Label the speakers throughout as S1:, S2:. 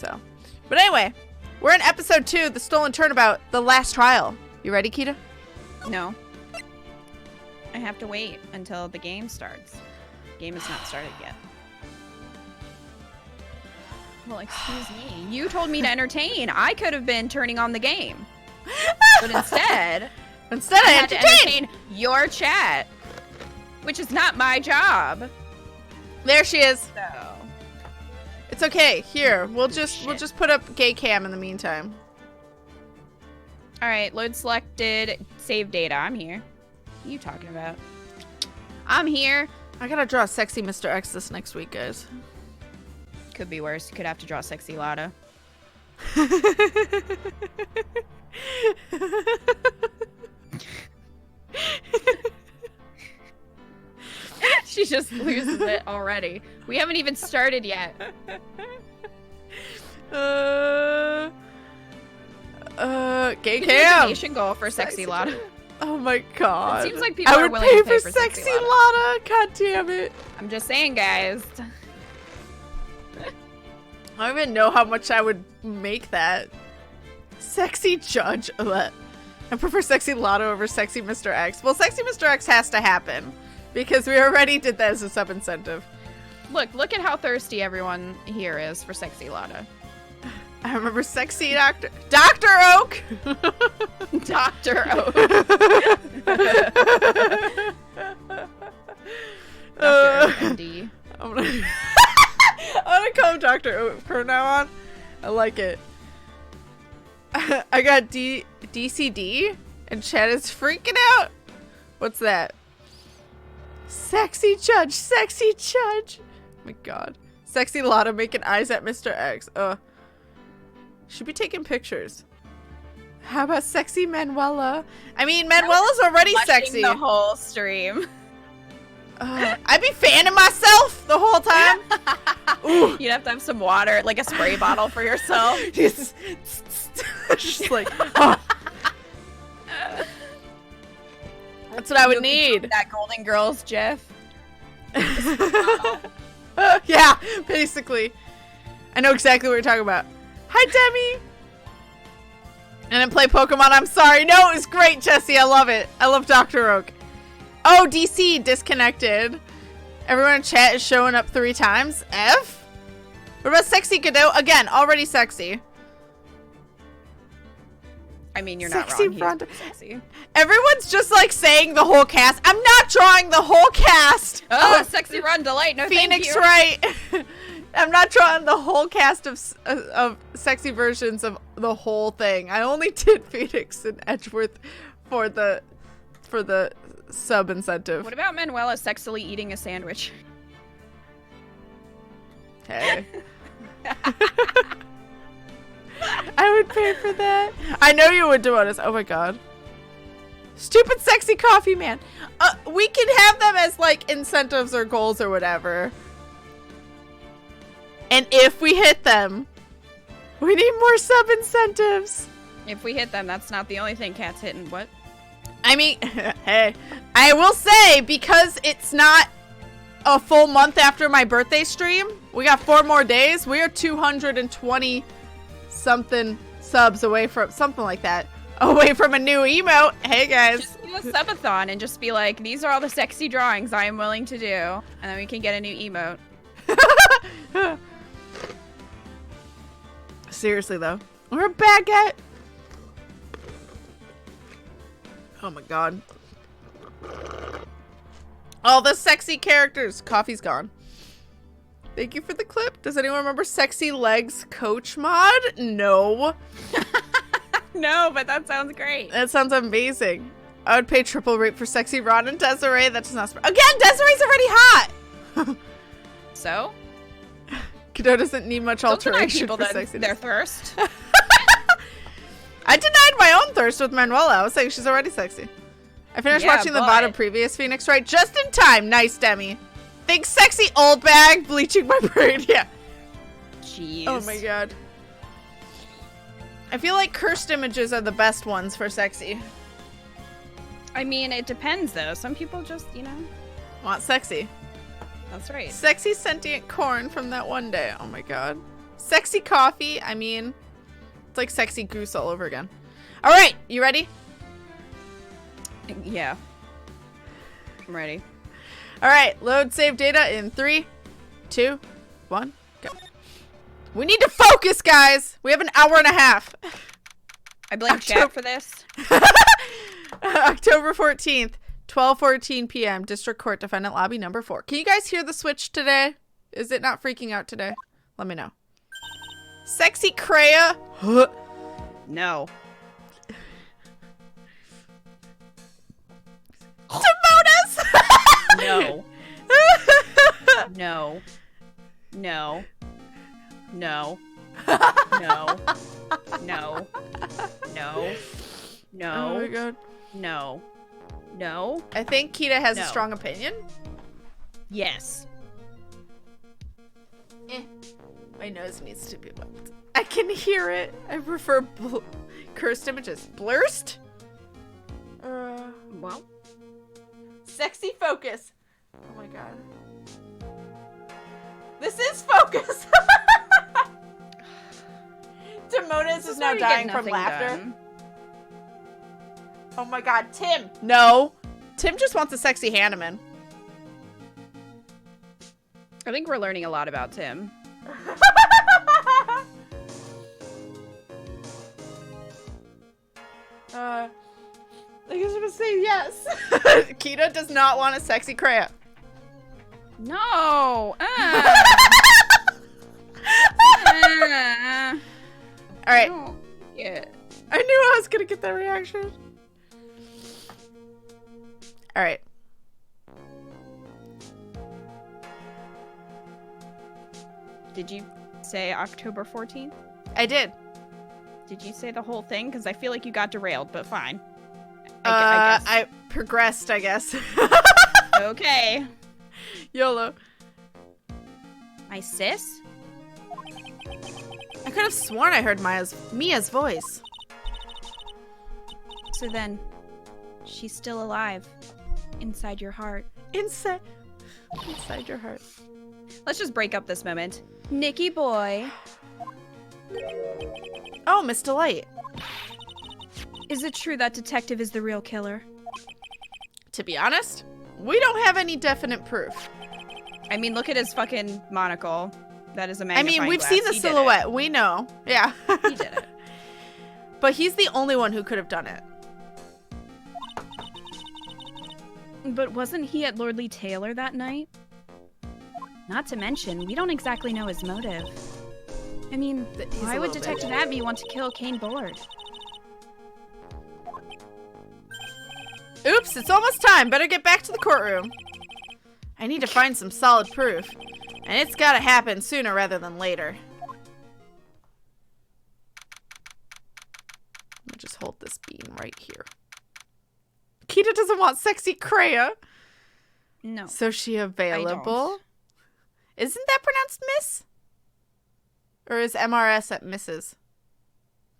S1: So, but anyway, we're in episode 2, the Stolen Turnabout, the last trial. You ready, Kita?
S2: No. I have to wait until the game starts. The game has not started yet. Well, excuse me. You told me to entertain. I could have been turning on the game. But instead I had to entertain your chat, which is not my job.
S1: There she is.
S2: So
S1: It's okay. Here, we'll just put up gay cam in the meantime.
S2: all right, load selected, save data. I'm here. What are you talking about? I'm here.
S1: I gotta draw sexy Mr. X this next week, guys.
S2: Could be worse. You could have to draw sexy Lotta. She just loses it already. We haven't even started yet.
S1: Gay
S2: Could
S1: cam.
S2: donation goal for sexy Lotta.
S1: Oh my god.
S2: It seems like people
S1: I
S2: are
S1: would
S2: willing
S1: pay
S2: to pay
S1: for
S2: for
S1: sexy
S2: sexy
S1: Lotta. God damn it.
S2: I'm just saying, guys.
S1: I don't even know how much I would make that. Sexy judge. Ugh. I prefer sexy Lotta over sexy Mr. X. Well, sexy Mr. X has to happen because we already did that as a sub incentive.
S2: Look at how thirsty everyone here is for sexy Lotta.
S1: I remember sexy Dr. Oak.
S2: Dr. Oak. Dr. Oak, MD.
S1: I'm gonna call him Dr. Oak from now on. I like it. I got DCD and chat is freaking out. What's that? Sexy judge, sexy judge. Oh my god. Sexy Lotta making eyes at Mr. X. Should be taking pictures. How about sexy Manuela? I mean, Manuela's already sexy.
S2: The whole stream.
S1: I'd be fanning myself the whole time. Ooh.
S2: You'd have to have some water, like a spray bottle for yourself.
S1: Just like, oh. That's what I would need.
S2: That Golden Girls gif.
S1: Yeah, basically. I know exactly what you're talking about. Hi, Demi. And then play Pokemon. I'm sorry. No, it was great, Jesse. I love it. I love Dr. Oak. Oh, DC disconnected. Everyone in chat is showing up 3 times. F? What about sexy Godot? Again, already sexy.
S2: I mean, you're
S1: Sexy
S2: not wrong. He's sexy.
S1: Everyone's just like saying the whole cast. I'm not drawing the whole cast.
S2: Oh, sexy Run DeLite. No,
S1: Phoenix
S2: thank you.
S1: Wright. I'm not drawing the whole cast of sexy versions of the whole thing. I only did Phoenix and Edgeworth for the sub incentive.
S2: What about Manuela sexily eating a sandwich?
S1: Hey. I would pay for that. I know you would do it. Oh my god. Stupid sexy coffee man. We can have them as like incentives or goals or whatever. And if we hit them, we need more sub incentives.
S2: If we hit them, that's not the only thing Kat's hitting. What?
S1: I mean, hey, I will say, because it's not a full month after my birthday stream, we got 4 more days. We are 220 something subs away from something like that. Away from a new emote. Hey guys.
S2: Just do a subathon and just be like, these are all the sexy drawings I am willing to do. And then we can get a new emote.
S1: Seriously though. We're a baguette. Oh my god. All the sexy characters. Coffee's gone. Thank you for the clip. Does anyone remember Sexy Legs Coach mod? No.
S2: No, but that sounds great.
S1: That sounds amazing. I would pay triple rate for Sexy Ron and Desirée. That's not again, Desiree's already hot.
S2: So?
S1: Godot doesn't need much alteration
S2: people
S1: for
S2: that
S1: sexiness.
S2: their thirst.
S1: I denied my own thirst with Manuela. I was saying she's already sexy. I finished watching the VOD of previous Phoenix Wright just in time. Nice, Demi. Think sexy old bag bleaching my brain. Yeah.
S2: Jeez.
S1: Oh my god. I feel like cursed images are the best ones for sexy.
S2: I mean, it depends though. Some people just, you know.
S1: Want sexy.
S2: That's right.
S1: Sexy sentient corn from that one day. Oh my god. Sexy coffee. I mean, it's like sexy goose all over again. All right, you ready?
S2: Yeah. I'm ready.
S1: All right, load save data in 3, 2, 1, go. We need to focus, guys. We have an hour and a half.
S2: I blame chat for this.
S1: October 14th, 12:14 p.m. District Court, Defendant Lobby number 4. Can you guys hear the switch today? Is it not freaking out today? Let me know. Sexy Kreia.
S2: No.
S1: Demotus.
S2: No. No. No. No. No. No. No. No.
S1: Oh my god.
S2: No. No.
S1: I think Kita has a strong opinion.
S2: Yes.
S1: My nose needs to be wiped. I can hear it. I prefer cursed images. Blurst?
S2: Well.
S1: Sexy focus. Oh my god. This is focus. Demotus is now dying from laughter.
S2: Done.
S1: Oh my god, Tim. No. Tim just wants a sexy Hanneman.
S2: I think we're learning a lot about Tim.
S1: I guess I'm gonna say yes. Kita does not want a sexy Kreia.
S2: No.
S1: All right.
S2: Yeah.
S1: I knew I was gonna get that reaction. All right.
S2: Did you say October 14th?
S1: I did.
S2: Did you say the whole thing? Because I feel like you got derailed, but fine.
S1: I progressed, I guess.
S2: Okay.
S1: YOLO.
S2: My sis?
S1: I could have sworn I heard Mia's voice.
S2: So then, she's still alive. Inside your heart.
S1: Inside your heart.
S2: Let's just break up this moment. Nikki boy.
S1: Oh, Miss DeLite.
S2: Is it true that detective is the real killer?
S1: To be honest, we don't have any definite proof.
S2: I mean, look at his fucking monocle. That is a magnifying
S1: I mean, we've
S2: glass.
S1: seen the
S2: He
S1: silhouette. We know. Yeah.
S2: He did it.
S1: But he's the only one who could have done it.
S2: But wasn't he at Lord Lee Taylor that night? Not to mention, we don't exactly know his motive. I mean, why would Detective Atmey want to kill Kane Bullard?
S1: Oops, it's almost time. Better get back to the courtroom. I need to find some solid proof. And it's gotta happen sooner rather than later. Let me just hold this bean right here. Kita doesn't want sexy Kreia.
S2: No.
S1: So she available? Isn't that pronounced Miss? Or is MRS at Mrs.?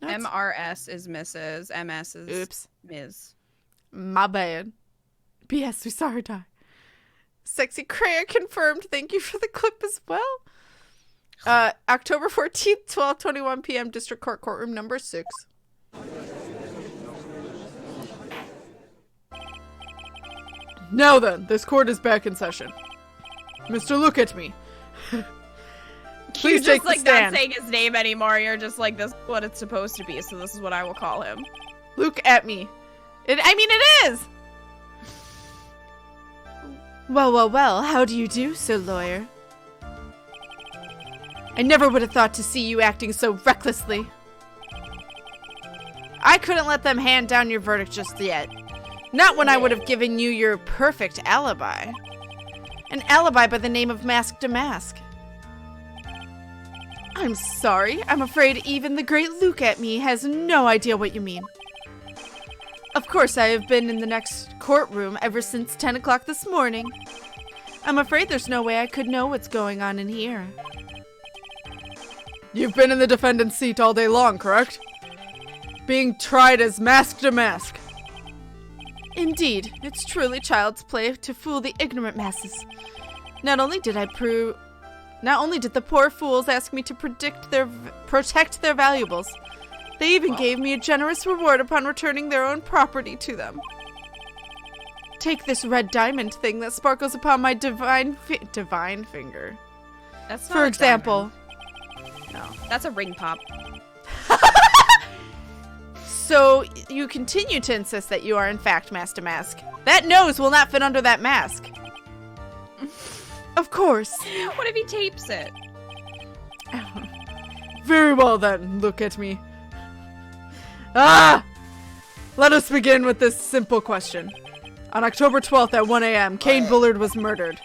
S1: No,
S2: MRS is Mrs. MS is
S1: Oops.
S2: Ms.
S1: My bad. P.S. We saw her die. Sexy Kreia confirmed. Thank you for the clip as well. October 14th, 12:21 p.m. District Court, courtroom number 6. Now then, this court is back in session. Mr. Look at me. Please
S2: You're
S1: take
S2: just
S1: the stand.
S2: not saying his name anymore. You're just like, this is what it's supposed to be, so this is what I will call him.
S1: Look at me. It is. Well, how do you do, Sir Lawyer? I never would have thought to see you acting so recklessly. I couldn't let them hand down your verdict just yet. Not when I would have given you your perfect alibi. An alibi by the name of Mask DeMasque. I'm sorry. I'm afraid even the great Look at me has no idea what you mean. Of course, I have been in the next courtroom ever since 10 o'clock this morning. I'm afraid there's no way I could know what's going on in here. You've been in the defendant's seat all day long, correct? Being tried as Mask DeMasque. Indeed, it's truly child's play to fool the ignorant masses. Not only did I Not only did the poor fools ask me to protect their valuables, they even gave me a generous reward upon returning their own property to them. Take this red diamond thing that sparkles upon my divine finger.
S2: That's not
S1: For example.
S2: No, that's a ring pop.
S1: So you continue to insist that you are in fact Mask DeMasque. That nose will not fit under that mask. Of course.
S2: What if he tapes it?
S1: Very well then, look at me. Ah! Let us begin with this simple question. On October 12th at 1 a.m., Kane Bullard was murdered.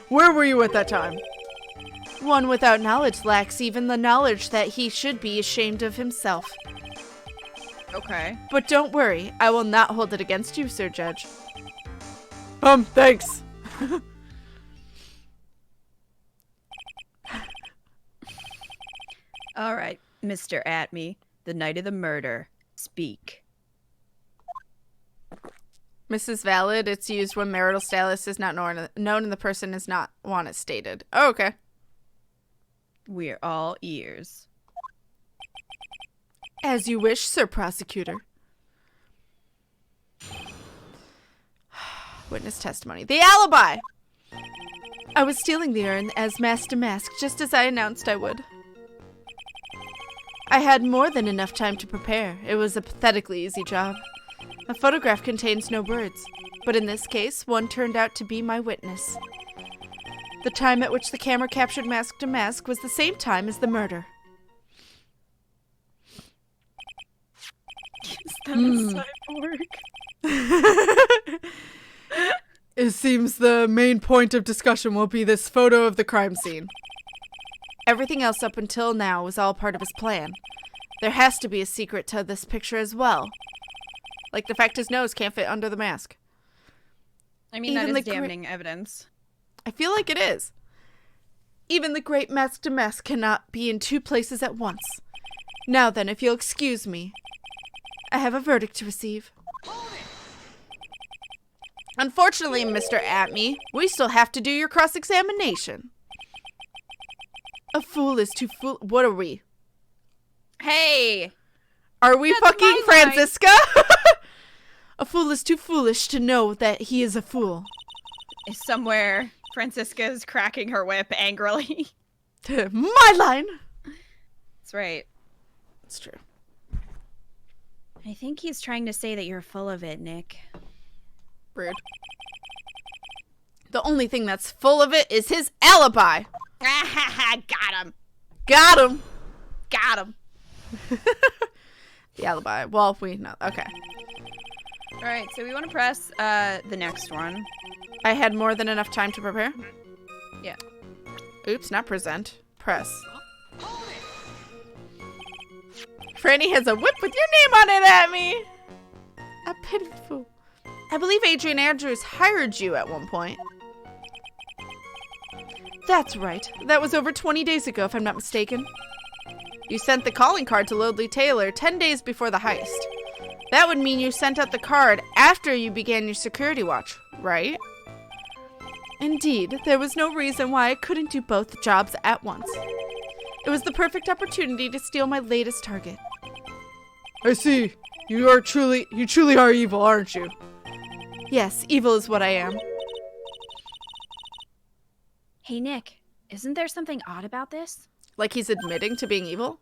S1: Where were you at that time? One without knowledge lacks even the knowledge that he should be ashamed of himself.
S2: Okay.
S1: But don't worry, I will not hold it against you, Sir Judge. Thanks.
S2: All right, Mr. Atmey, the night of the murder, speak.
S1: Mrs. Valid, it's used when marital status is not known and the person is not wanted stated. Oh, okay.
S2: We're all ears.
S1: As you wish, Sir Prosecutor. Witness testimony. The alibi! I was stealing the urn as Mask DeMasque, just as I announced I would. I had more than enough time to prepare. It was a pathetically easy job. A photograph contains no words, but in this case, one turned out to be my witness. The time at which the camera captured Mask DeMasque was the same time as the murder.
S2: Is that a cyborg?
S1: It seems the main point of discussion will be this photo of the crime scene. Everything else up until now was all part of his plan. There has to be a secret to this picture as well. Like the fact his nose can't fit under the mask.
S2: I mean, that is damning evidence.
S1: I feel like it is. Even the great Mask DeMasque cannot be in two places at once. Now then, if you'll excuse me, I have a verdict to receive. Unfortunately, Mr. Atmey, we still have to do your cross-examination. A fool is too fool. What are we?
S2: Hey!
S1: Are we
S2: That's
S1: fucking
S2: my line.
S1: Franziska? A fool is too foolish to know that he is a fool.
S2: Somewhere, Franziska's cracking her whip angrily.
S1: My line!
S2: That's right.
S1: It's true.
S2: I think he's trying to say that you're full of it, Nick.
S1: Rude. The only thing that's full of it is his alibi.
S2: Got him.
S1: Got him.
S2: Got him.
S1: The alibi. Well, we know. Okay.
S2: All right, so we want to press the next one.
S1: I had more than enough time to prepare?
S2: Yeah.
S1: Oops, not present. Press. Franny has a whip with your name on it at me. A pitiful. I believe Adrian Andrews hired you at one point. That's right. That was over 20 days ago, if I'm not mistaken. You sent the calling card to Lodley Taylor 10 days before the heist. That would mean you sent out the card after you began your security watch, right? Indeed, there was no reason why I couldn't do both jobs at once. It was the perfect opportunity to steal my latest target. I see. You truly are evil, aren't you? Yes, evil is what I am.
S2: Hey, Nick, isn't there something odd about this?
S1: Like he's admitting to being evil?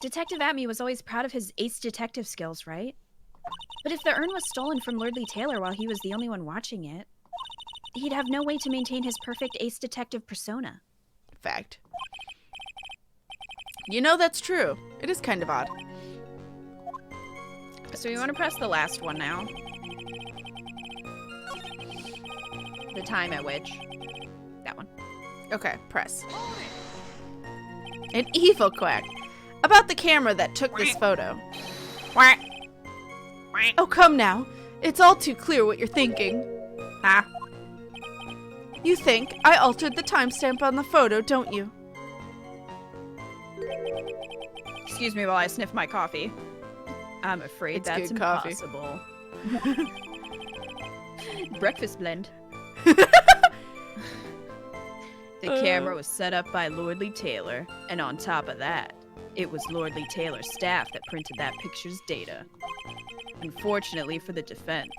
S2: Detective Atmey was always proud of his ace detective skills, right? But if the urn was stolen from Lordley Taylor while he was the only one watching it, he'd have no way to maintain his perfect ace detective persona.
S1: Fact. You know, that's true. It is kind of odd.
S2: So we want to press the last one now. The time at which. That one.
S1: Okay, press. An evil quack. About the camera that took this photo. Oh, come now. It's all too clear what you're thinking. Huh? You think I altered the timestamp on the photo, don't you?
S2: Excuse me while I sniff my coffee. I'm afraid
S1: It's
S2: that's
S1: good coffee.
S2: impossible. Breakfast blend. The camera was set up by Lordly Taylor, and on top of that, it was Lordly Taylor's staff that printed that picture's data. Unfortunately for the defense,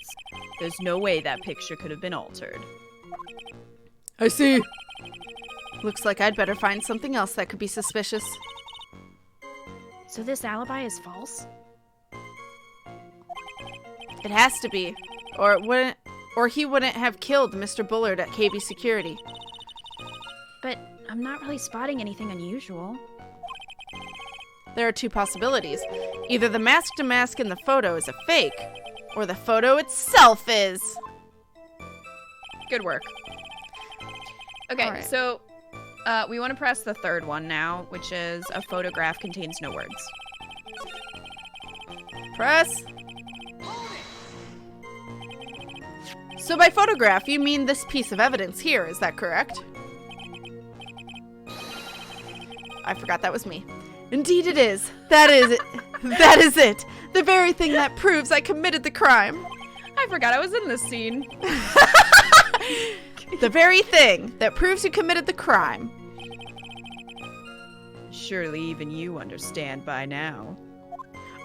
S2: there's no way that picture could have been altered.
S1: I see. Looks like I'd better find something else that could be suspicious.
S2: So this alibi is false?
S1: It has to be. Or it wouldn't, or he wouldn't have killed Mr. Bullard at KB Security.
S2: But I'm not really spotting anything unusual.
S1: There are two possibilities. Either the Mask DeMasque in the photo is a fake, or the photo itself is.
S2: Good work. Okay,
S1: right.
S2: So we want to press the third one now, which is a photograph contains no words.
S1: Press. So by photograph, you mean this piece of evidence here, is that correct? I forgot that was me. Indeed it is. That is it. That is it. The very thing that proves I committed the crime.
S2: I forgot I was in this scene.
S1: The very thing that proves you committed the crime.
S2: Surely even you understand by now.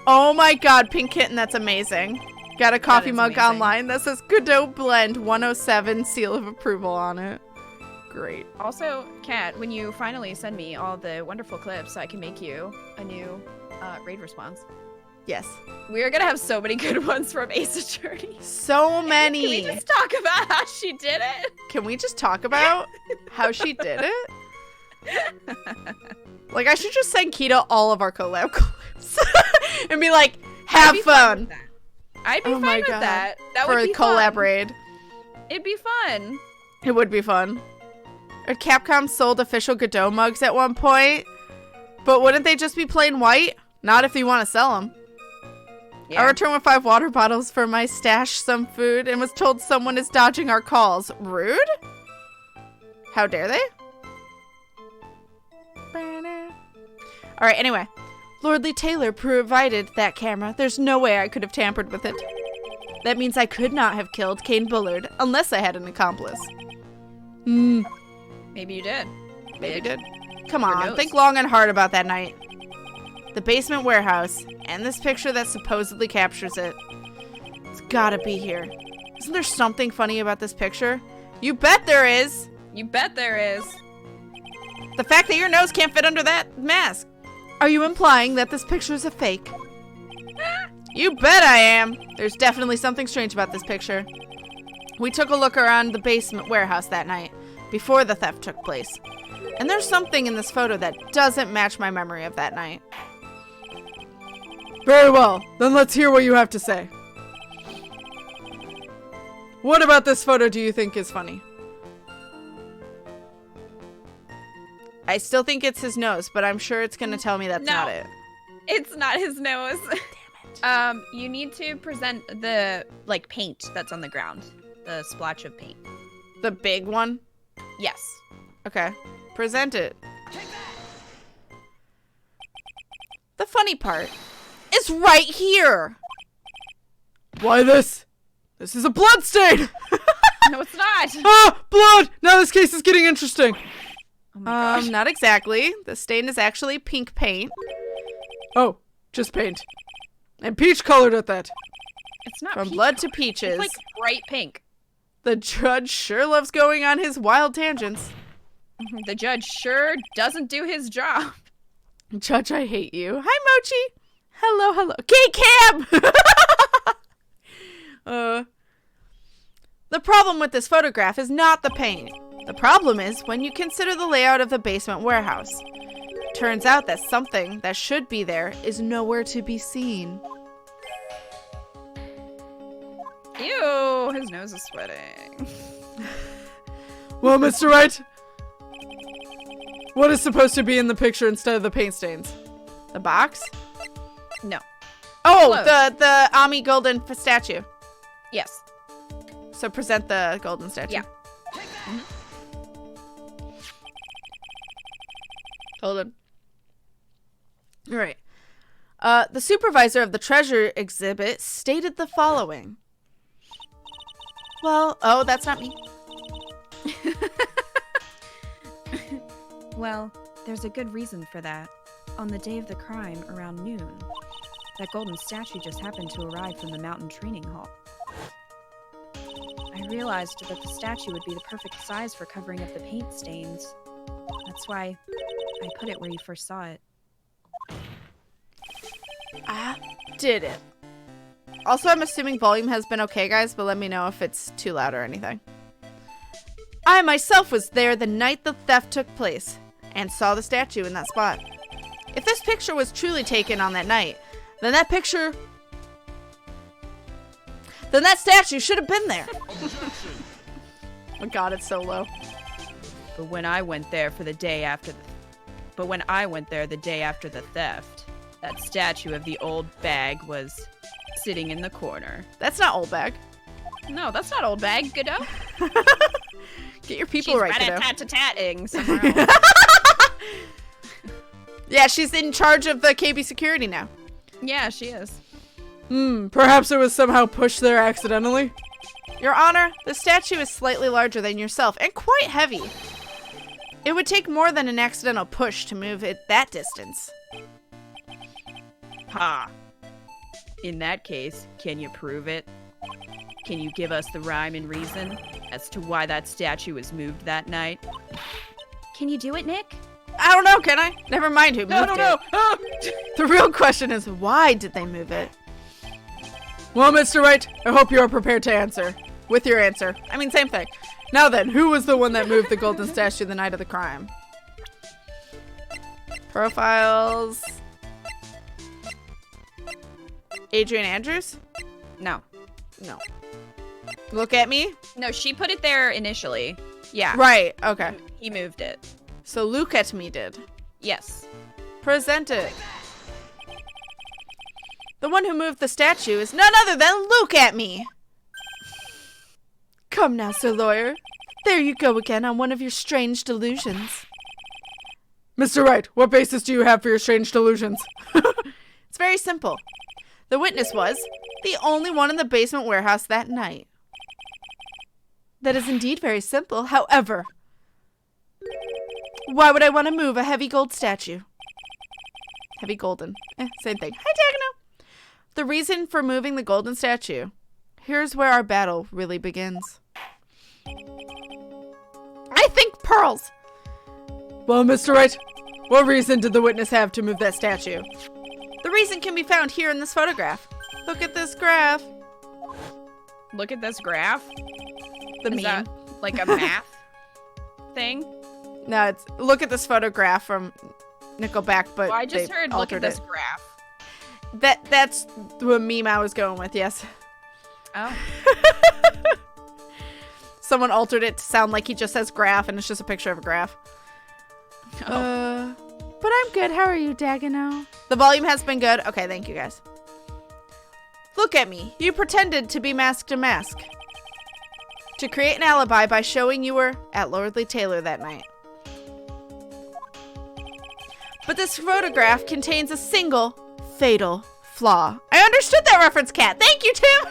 S1: Oh my god, Pink Kitten, that's amazing. Got a coffee mug
S2: amazing.
S1: online that says Godot Blend 107 seal of approval on it. Great.
S2: Also, Kat, when you finally send me all the wonderful clips, I can make you a new raid response.
S1: Yes.
S2: We are going to have so many good ones from Ace Attorney.
S1: So many.
S2: Can we just talk about how she did it?
S1: Can we just talk about how she did it? Like, I should just send Kita all of our collab clips and be like, have fun.
S2: I'd be fine with that. That
S1: for
S2: would be
S1: a collab
S2: fun.
S1: raid.
S2: It'd be fun.
S1: It would be fun. Or Capcom sold official Godot mugs at one point, but wouldn't they just be plain white? Not if you want to sell them.
S2: Yeah.
S1: I returned with 5 water bottles for my stash some food and was told someone is dodging our calls. Rude? How dare they? Alright, anyway. Lordly Taylor provided that camera. There's no way I could have tampered with it. That means I could not have killed Kane Bullard unless I had an accomplice.
S2: Maybe you did.
S1: Maybe you did. Come
S2: Who
S1: on,
S2: knows?
S1: think long and hard about that night. The basement warehouse, and this picture that supposedly captures it. It's gotta be here. Isn't there something funny about this picture? You bet there is!
S2: You bet there is.
S1: The fact that your nose can't fit under that mask. Are you implying that this picture is a fake? You bet I am. There's definitely something strange about this picture. We took a look around the basement warehouse that night, before the theft took place. And there's something in this photo that doesn't match my memory of that night. Very well, then let's hear what you have to say. What about this photo do you think is funny? I still think it's his nose, but I'm sure it's gonna tell me that's
S2: No.
S1: not it.
S2: It's not his nose.
S1: Damn it.
S2: You need to present the, like, paint that's on the ground. The splotch of paint.
S1: The big one?
S2: Yes.
S1: Okay. Present it. The funny part is right here. Why this? This is a blood stain.
S2: No, it's not.
S1: Ah, blood. Now this case is getting interesting.
S2: Oh my gosh.
S1: Not exactly. The stain is actually pink paint. Oh, just paint. And peach colored at that.
S2: It's not
S1: From
S2: peach
S1: blood to
S2: color.
S1: peaches.
S2: It's like bright pink.
S1: The judge sure loves going on his wild tangents.
S2: The judge sure doesn't do his job.
S1: Judge, I hate you. Hi, Mochi. Hello, hello. K-Cab! The problem with this photograph is not the paint. The problem is when you consider the layout of the basement warehouse. Turns out that something that should be there is nowhere to be seen.
S2: Ew, his nose is sweating.
S1: Well, Mr. Wright, what is supposed to be in the picture instead of the paint stains? The box?
S2: No.
S1: Oh,
S2: Close.
S1: the Ami golden statue.
S2: Yes.
S1: So present the golden statue.
S2: Yeah.
S1: Hold on. All right. The supervisor of the treasure exhibit stated the following. Well, oh, that's not me.
S2: Well, there's a good reason for that. On the day of the crime, around noon, that golden statue just happened to arrive from the mountain training hall. I realized that the statue would be the perfect size for covering up the paint stains. That's why I put it where you first saw it.
S1: I did it. Also, I'm assuming volume has been okay, guys, but let me know if it's too loud or anything. I myself was there the night the theft took place and saw the statue in that spot. If this picture was truly taken on that night, then that statue should have been there. Oh my god, it's so low.
S2: But when I went there the day after the theft, that statue of the old bag was sitting in the corner.
S1: That's not old bag.
S2: No, that's not old bag, Godot.
S1: Get your people right, Godot.
S2: She's rat-a-tat-tat-ing somewhere else.
S1: Yeah, she's in charge of the KB security now.
S2: Yeah, she is.
S1: Perhaps it was somehow pushed there accidentally. Your Honor, the statue is slightly larger than yourself and quite heavy. It would take more than an accidental push to move it that distance.
S2: Ha! In that case, can you prove it? Can you give us the rhyme and reason as to why that statue was moved that night? Can you do it, Nick?
S1: I don't know, can I? Never mind who moved it.
S2: No.
S1: The real question is, why did they move it? Well, Mr. Wright, I hope you are prepared to answer. With your answer. I mean, same thing. Now then, who was the one that moved the golden statue the night of the crime? Profiles. Adrian Andrews?
S2: No.
S1: Look at me?
S2: No, she put it there initially. Yeah.
S1: Right, okay.
S2: He moved it.
S1: So look at me did.
S2: Yes.
S1: Present it. The one who moved the statue is none other than Look at me. Come now, Sir Lawyer. There you go again on one of your strange delusions. Mr. Wright, what basis do you have for your strange delusions? It's very simple. The witness was the only one in the basement warehouse that night. That is indeed very simple. However, why would I want to move a heavy gold statue? Heavy golden. Same thing. Hi, Diagonal. The reason for moving the golden statue. Here's where our battle really begins. I think pearls. Well, Mr. Wright, what reason did the witness have to move that statue? The reason can be found here in this photograph. Look at this graph.
S2: Look at this graph?
S1: The
S2: Is
S1: meme.
S2: that like a math thing?
S1: No, it's look at this photograph from Nickelback, but
S2: I just
S1: they
S2: heard look at
S1: altered
S2: this
S1: it.
S2: graph.
S1: That's the meme I was going with, yes.
S2: Oh.
S1: Someone altered it to sound like he just says graph and it's just a picture of a graph.
S2: Oh.
S1: But I'm good. How are you, Dagono? The volume has been good. Okay, thank you guys. Look at me. You pretended to be Mask DeMasque to create an alibi by showing you were at Lordly Taylor that night. But this photograph contains a single fatal flaw. I understood that reference, Kat. Thank you, Tim.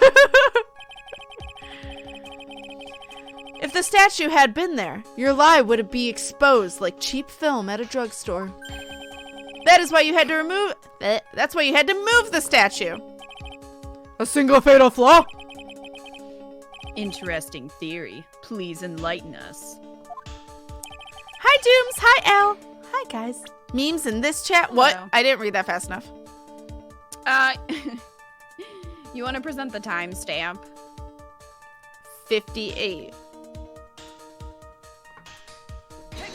S1: If the statue had been there, your lie would be exposed like cheap film at a drugstore. That is why you had to remove. That's why you had to move the statue. A single fatal flaw?
S2: Interesting theory. Please enlighten us.
S1: Hi, Dooms. Hi, Elle. Hi, guys. Memes in this chat. What?
S2: Hello.
S1: I didn't read that fast enough.
S2: You want to present the timestamp?
S1: 58.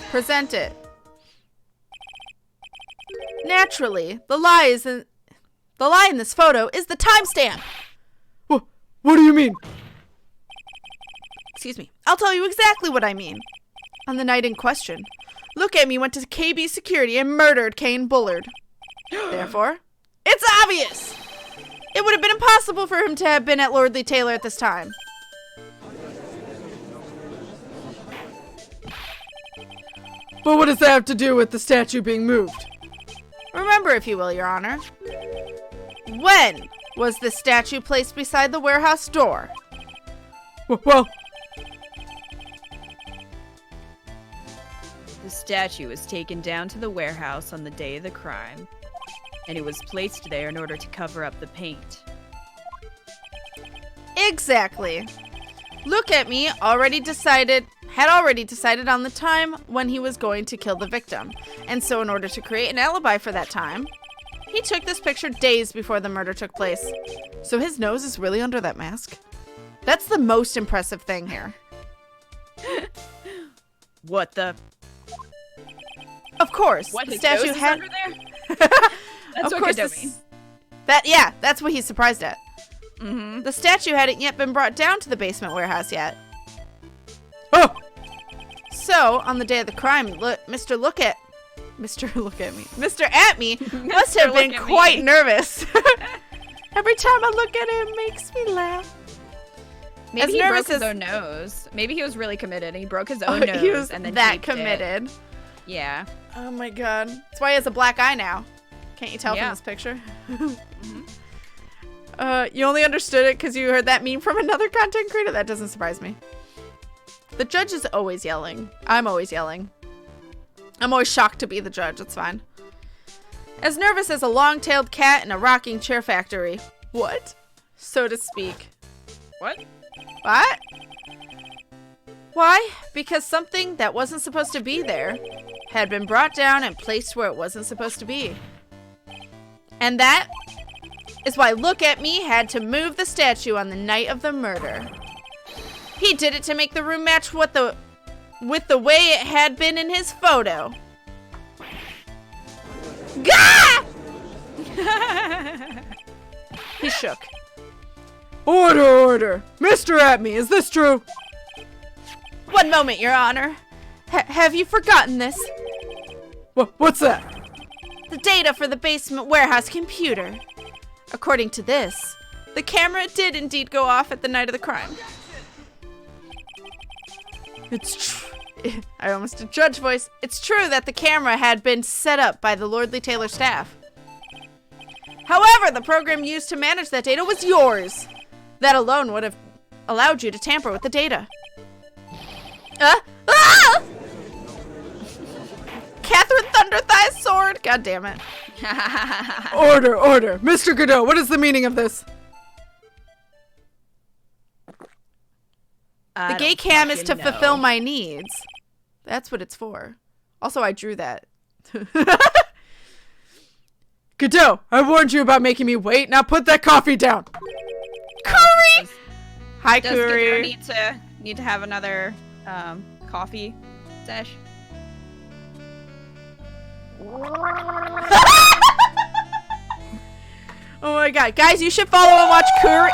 S1: Present it. Naturally, the lie in this photo is the timestamp.
S3: What do you mean?
S1: Excuse me. I'll tell you exactly what I mean. On the night in question, Look at Me went to KB security and murdered Kane Bullard. Therefore, it's obvious. It would have been impossible for him to have been at Lordly Taylor at this time.
S3: But what does that have to do with the statue being moved?
S1: Remember, if you will, Your Honor. When was the statue placed beside the warehouse door?
S3: Well,
S2: The statue was taken down to the warehouse on the day of the crime, and it was placed there in order to cover up the paint.
S1: Exactly. Look at me, had already decided on the time when he was going to kill the victim. And so in order to create an alibi for that time, he took this picture days before the murder took place. So his nose is really under that mask? That's the most impressive thing here.
S2: What the?
S1: Of course,
S2: what,
S1: the statue
S2: nose is
S1: had
S2: under there?
S1: of
S2: That's what
S1: course,
S2: Godot means.
S1: That's what he's surprised at.
S2: Mm-hmm.
S1: The statue hadn't yet been brought down to the basement warehouse yet. Oh! So, on the day of the crime, Mr. Atmey must have been quite nervous. Every time I look at him, it makes me laugh.
S2: Maybe he broke his own nose. Maybe he was really committed and he broke his own nose.
S1: He was
S2: and then
S1: that committed.
S2: Yeah.
S1: Oh my god. That's why he has a black eye now. Can't you tell from this picture?
S2: Mm-hmm.
S1: You only understood it because you heard that meme from another content creator? That doesn't surprise me. The judge is always yelling. I'm always yelling. I'm always shocked to be the judge. It's fine. As nervous as a long-tailed cat in a rocking chair factory. What? So to speak.
S2: What?
S1: What? Why? Because something that wasn't supposed to be there had been brought down and placed where it wasn't supposed to be. And that is why Look at Me had to move the statue on the night of the murder. He did it to make the room match with the way it had been in his photo. Gah! He shook.
S3: Order! Mr. Atmey, is this true?
S1: One moment, Your Honor. Have you forgotten this?
S3: What's that?
S1: The data for the basement warehouse computer. According to this, the camera did indeed go off at the night of the crime. It's true. I almost did judge voice. It's true that the camera had been set up by the Lordly Taylor staff. However, the program used to manage that data was yours. That alone would have allowed you to tamper with the data. Catherine Thunderthigh's sword. God damn it.
S3: Order. Mr. Godot, what is the meaning of this?
S1: The gay cam is to fulfill my needs. That's what it's for. Also, I drew that.
S3: Godot, I warned you about making me wait. Now put that coffee down.
S1: Curry! Hi,
S2: Does
S1: Curry.
S2: Godot need to have another coffee sesh?
S1: Oh my god. Guys, you should follow and watch Curry.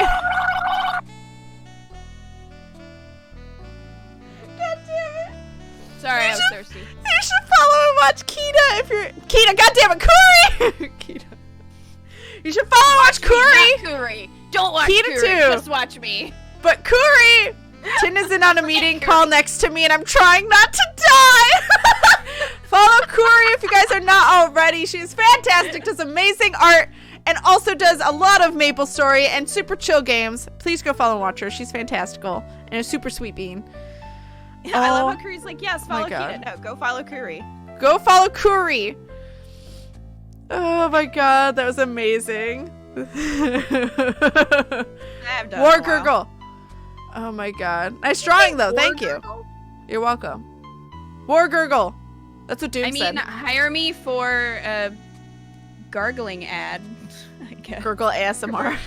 S1: God damn it.
S2: Sorry, I was thirsty.
S1: You should follow and watch Kita if you're... Kita, goddamn it, Curry! Kita. You should follow and watch Curry!
S2: Curry. Don't watch
S1: Kita
S2: Curry,
S1: too.
S2: just watch me.
S1: But Curry! Tin is in on a meeting call next to me and I'm trying not to die! Follow Curry if you guys are not already. She's fantastic, does amazing art, and also does a lot of MapleStory and super chill games. Please go follow and watch her. She's fantastical and a super sweet bean.
S2: I love how Curry's like, yes, follow Kita. No, go follow Curry.
S1: Go follow Curry. Oh my god, that was amazing. War Gurgle. Oh my god. Nice drawing though, thank you. You're welcome. War Gurgle. That's what Doom said.
S2: Hire me for a gargling ad. I guess.
S1: Gurgle ASMR.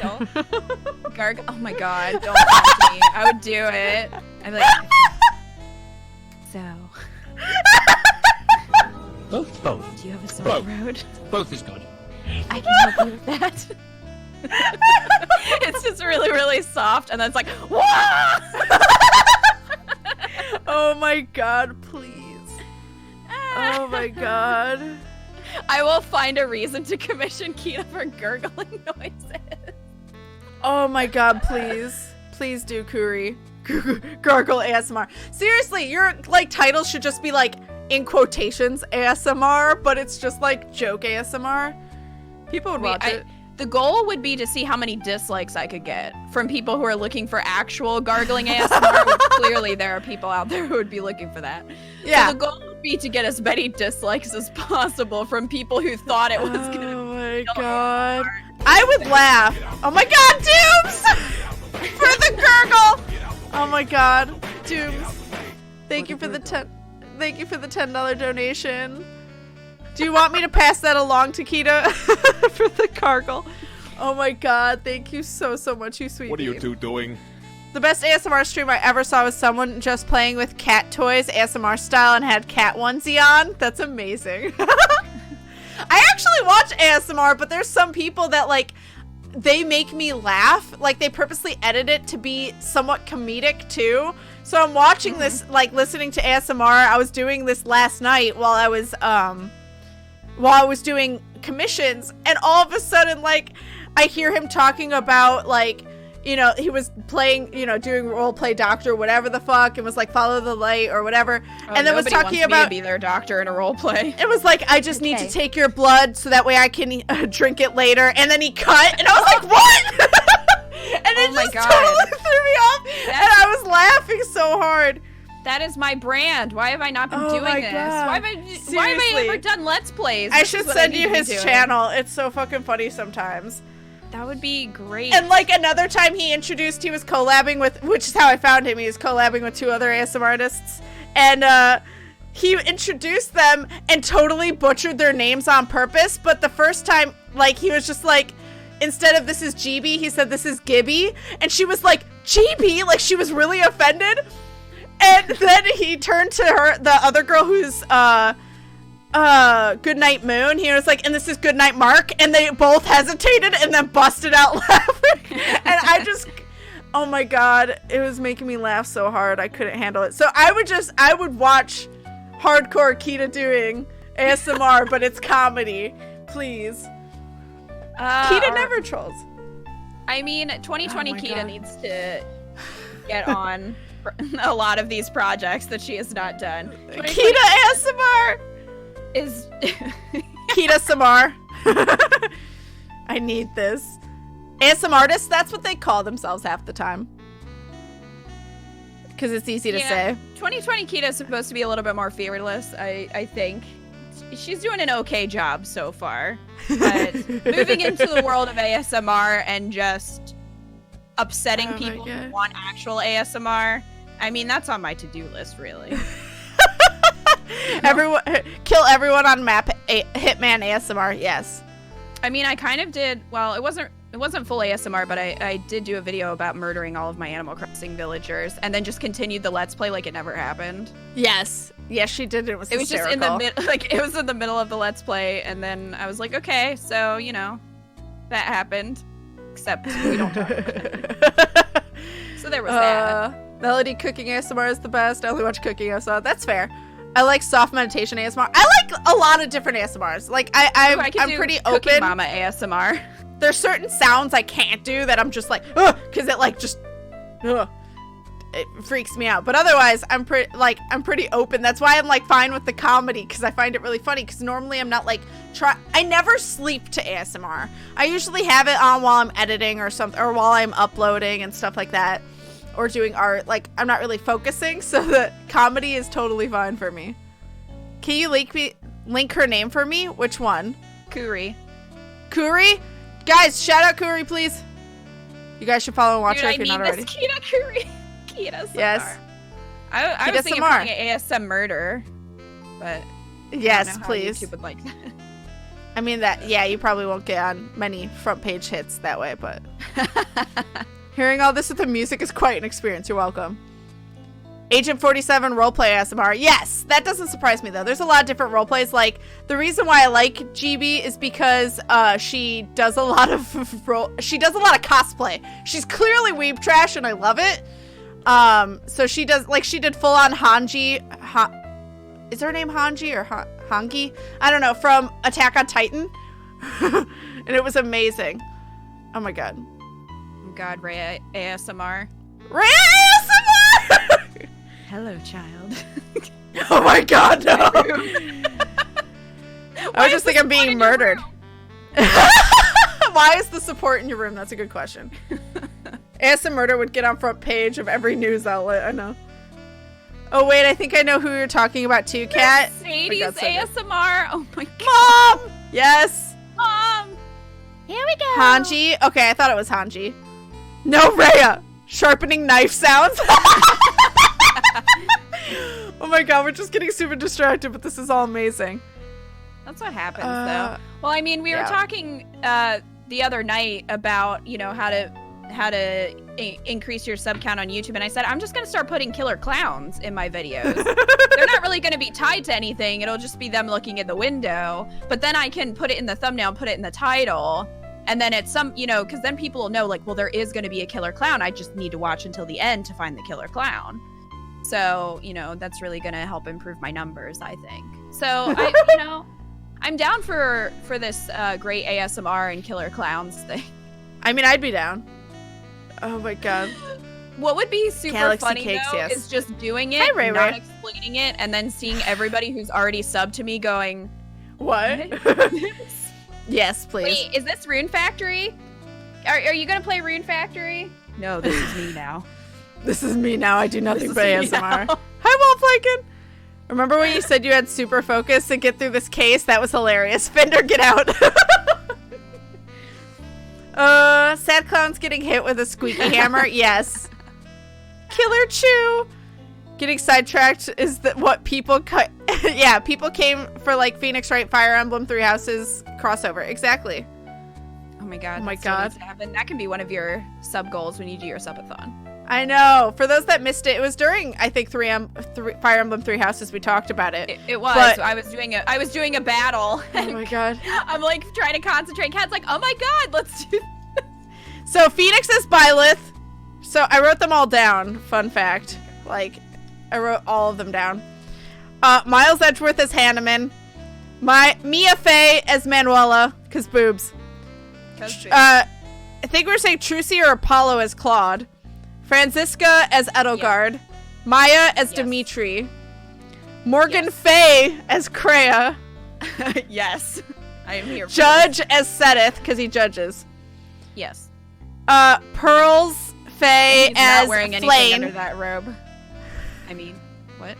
S2: Oh my god, don't touch me. I would do it. I'd be like, so.
S4: Both.
S2: Do you have a sore throat?
S4: Both is good.
S2: I can help you with that. It's just really, really soft, and then it's like, whoa!
S1: Oh my god, please. Oh my god.
S2: I will find a reason to commission Kita for gurgling noises.
S1: Oh my god, please. Please do, Curry. Gargle ASMR. Seriously, your like title should just be like in quotations ASMR, but it's just like joke ASMR. People would watch it.
S2: The goal would be to see how many dislikes I could get from people who are looking for actual gargling ASMR, which clearly there are people out there who would be looking for that.
S1: Yeah.
S2: So the goal would be to get as many dislikes as possible from people who thought it was gonna.
S1: Oh my god! I would laugh. Oh my god, Dooms! For the gurgle. Oh my god, Dooms. Thank you for the $10 donation. Do you want me to pass that along to Kita for the gargle? Oh my god, thank you so much, you sweet.
S5: What are you
S1: bean.
S5: two doing?
S1: The best ASMR stream I ever saw was someone just playing with cat toys ASMR style and had cat onesie on. That's amazing. I actually watch ASMR, but there's some people that like, they make me laugh. Like they purposely edit it to be somewhat comedic too. So I'm watching this, like listening to ASMR. I was doing this last night while I was doing commissions, and all of a sudden, like, I hear him talking about, like, you know, he was playing, you know, doing roleplay doctor, whatever the fuck, and was like, follow the light or whatever. And then was talking about
S2: be their doctor in a roleplay.
S1: It was like, I just need to take your blood so that way I can drink it later. And then he cut, and I was like, what? And it just totally threw me off, and I was laughing so hard.
S2: That is my brand. Why have I not been doing this? Why have I ever done Let's Plays?
S1: I should send you his channel. It's so fucking funny sometimes.
S2: That would be great.
S1: And like another time he was collabing with, which is how I found him. He was collabing with 2 other ASMR artists. And he introduced them and totally butchered their names on purpose. But the first time, like, he was just like, instead of this is GB, he said this is Gibby. And she was like, GB? Like, she was really offended. And then he turned to her, the other girl who's, Goodnight Moon. He was like, and this is Goodnight Mark. And they both hesitated and then busted out laughing. And I just, oh my god, it was making me laugh so hard. I couldn't handle it. So I would watch hardcore Kita doing ASMR, but it's comedy. Please. Kita never trolls.
S2: I mean, 2020 Kita needs to get on a lot of these projects that she has not done.
S1: Kita ASMR
S2: is
S1: Kita Samar. I need this. ASMR artists, that's what they call themselves half the time. Because it's easy to say.
S2: 2020 Kita is supposed to be a little bit more fearless, I think. She's doing an okay job so far. But moving into the world of ASMR and just upsetting people who want actual ASMR, I mean, that's on my to-do list, really.
S1: Everyone, kill everyone on map. Hitman ASMR, yes.
S2: I mean, I kind of did. Well, it wasn't full ASMR, but I did do a video about murdering all of my Animal Crossing villagers, and then just continued the Let's Play like it never happened.
S1: Yes, she did. It was hysterical.
S2: Just in the it was in the middle of the Let's Play, and then I was like, okay, so you know, that happened. Except we don't talk about it. So there was that.
S1: Melody cooking ASMR is the best. I only watch cooking ASMR. That's fair. I like soft meditation ASMR. I like a lot of different ASMRs. Like I'm pretty open.
S2: Mama ASMR.
S1: There's certain sounds I can't do that I'm just like, because it like just, it freaks me out. But otherwise, I'm pretty open. That's why I'm like fine with the comedy, because I find it really funny. Because normally I'm not like I never sleep to ASMR. I usually have it on while I'm editing or something, or while I'm uploading and stuff like that, or doing art. Like I'm not really focusing, so the comedy is totally fine for me. Can you link her name for me? Which one?
S2: Kuri.
S1: Guys, shout out Kuri, please. You guys should follow and watch her if you're not already.
S2: Kita Kuri. Kita Samar.
S1: Yes.
S2: I was thinking of calling it ASM Murder, but
S1: yes,
S2: I don't know
S1: please.
S2: how YouTube would like that.
S1: I mean that. Yeah, you probably won't get on many front page hits that way, but hearing all this with the music is quite an experience. You're welcome. Agent 47 roleplay ASMR. Yes, that doesn't surprise me though. There's a lot of different roleplays. Like the reason why I like GB is because she does a lot of cosplay. She's clearly weeb trash, and I love it. So she did full on Hanji. Is her name Hanji or Hangi? I don't know, from Attack on Titan, and it was amazing. Oh my god.
S2: God, Ray ASMR.
S1: Ray ASMR.
S2: Hello, child.
S1: Oh my god, no. I just think I'm being murdered. Why is the support in your room? That's a good question. ASM Murder would get on front page of every news outlet, I know. Oh wait, I think I know who you're talking about too, Kat.
S2: Sadie's ASMR. Oh my god.
S1: Mom! Yes.
S2: Mom! Here we go.
S1: Hanji. Okay, I thought it was Hanji. No, Rhea. Sharpening knife sounds. Oh my god, we're just getting super distracted, but this is all amazing.
S2: That's what happens, though. Well, I mean, we were talking the other night about, you know, how to increase your sub count on YouTube, and I said I'm just gonna start putting killer clowns in my videos. They're not really gonna be tied to anything. It'll just be them looking in the window. But then I can put it in the thumbnail, put it in the title, and then it's some, you know, because then people will know, like, well, there is gonna be a killer clown. I just need to watch until the end to find the killer clown. So, you know, that's really gonna help improve my numbers, I think. So, you know, I'm down for this great ASMR and killer clowns thing.
S1: I mean, I'd be down. Oh my god.
S2: What would be super
S1: Galaxy
S2: funny
S1: cakes,
S2: though,
S1: yes.
S2: is just doing it,
S1: Hi, Ray
S2: not
S1: Ray.
S2: explaining it, and then seeing everybody who's already subbed to me going,
S1: What? Yes, please.
S2: wait, is this Rune Factory? Are you gonna play Rune Factory? No, this is me now.
S1: This is me now. I do nothing
S2: This
S1: but
S2: is me
S1: ASMR.
S2: now.
S1: Hi, Wolflaken. Remember when you said you had super focus to get through this case? That was hilarious. Fender, get out. Sad Clown's getting hit with a squeaky hammer. Yes. Killer Chew. Getting sidetracked is what people cut. Yeah, people came for like Phoenix Wright, Fire Emblem, Three Houses crossover. Exactly.
S2: Oh my god.
S1: Oh my
S2: that still
S1: god.
S2: needs to happen. That can be one of your sub goals when you do your subathon.
S1: I know. For those that missed it, it was during, I think, Fire Emblem Three Houses. We talked about it.
S2: It was.
S1: But-
S2: I was doing a battle.
S1: Oh my god.
S2: I'm like trying to concentrate. Kat's like, oh my god, let's do.
S1: So Phoenix is Byleth. So I wrote them all down. Fun fact. Like, I wrote all of them down. Miles Edgeworth as Hanneman. Mia Fey as Manuela, because boobs. I think we were saying Trucy or Apollo as Claude. Franziska as Edelgard. Maya as Dimitri. Morgan Fey as Kreia.
S2: Yes. I am here for
S1: Judge as Sedith, because he judges.
S2: Yes.
S1: Pearls Fey
S2: He's
S1: as
S2: not wearing anything
S1: Flame.
S2: under that robe. I mean, what?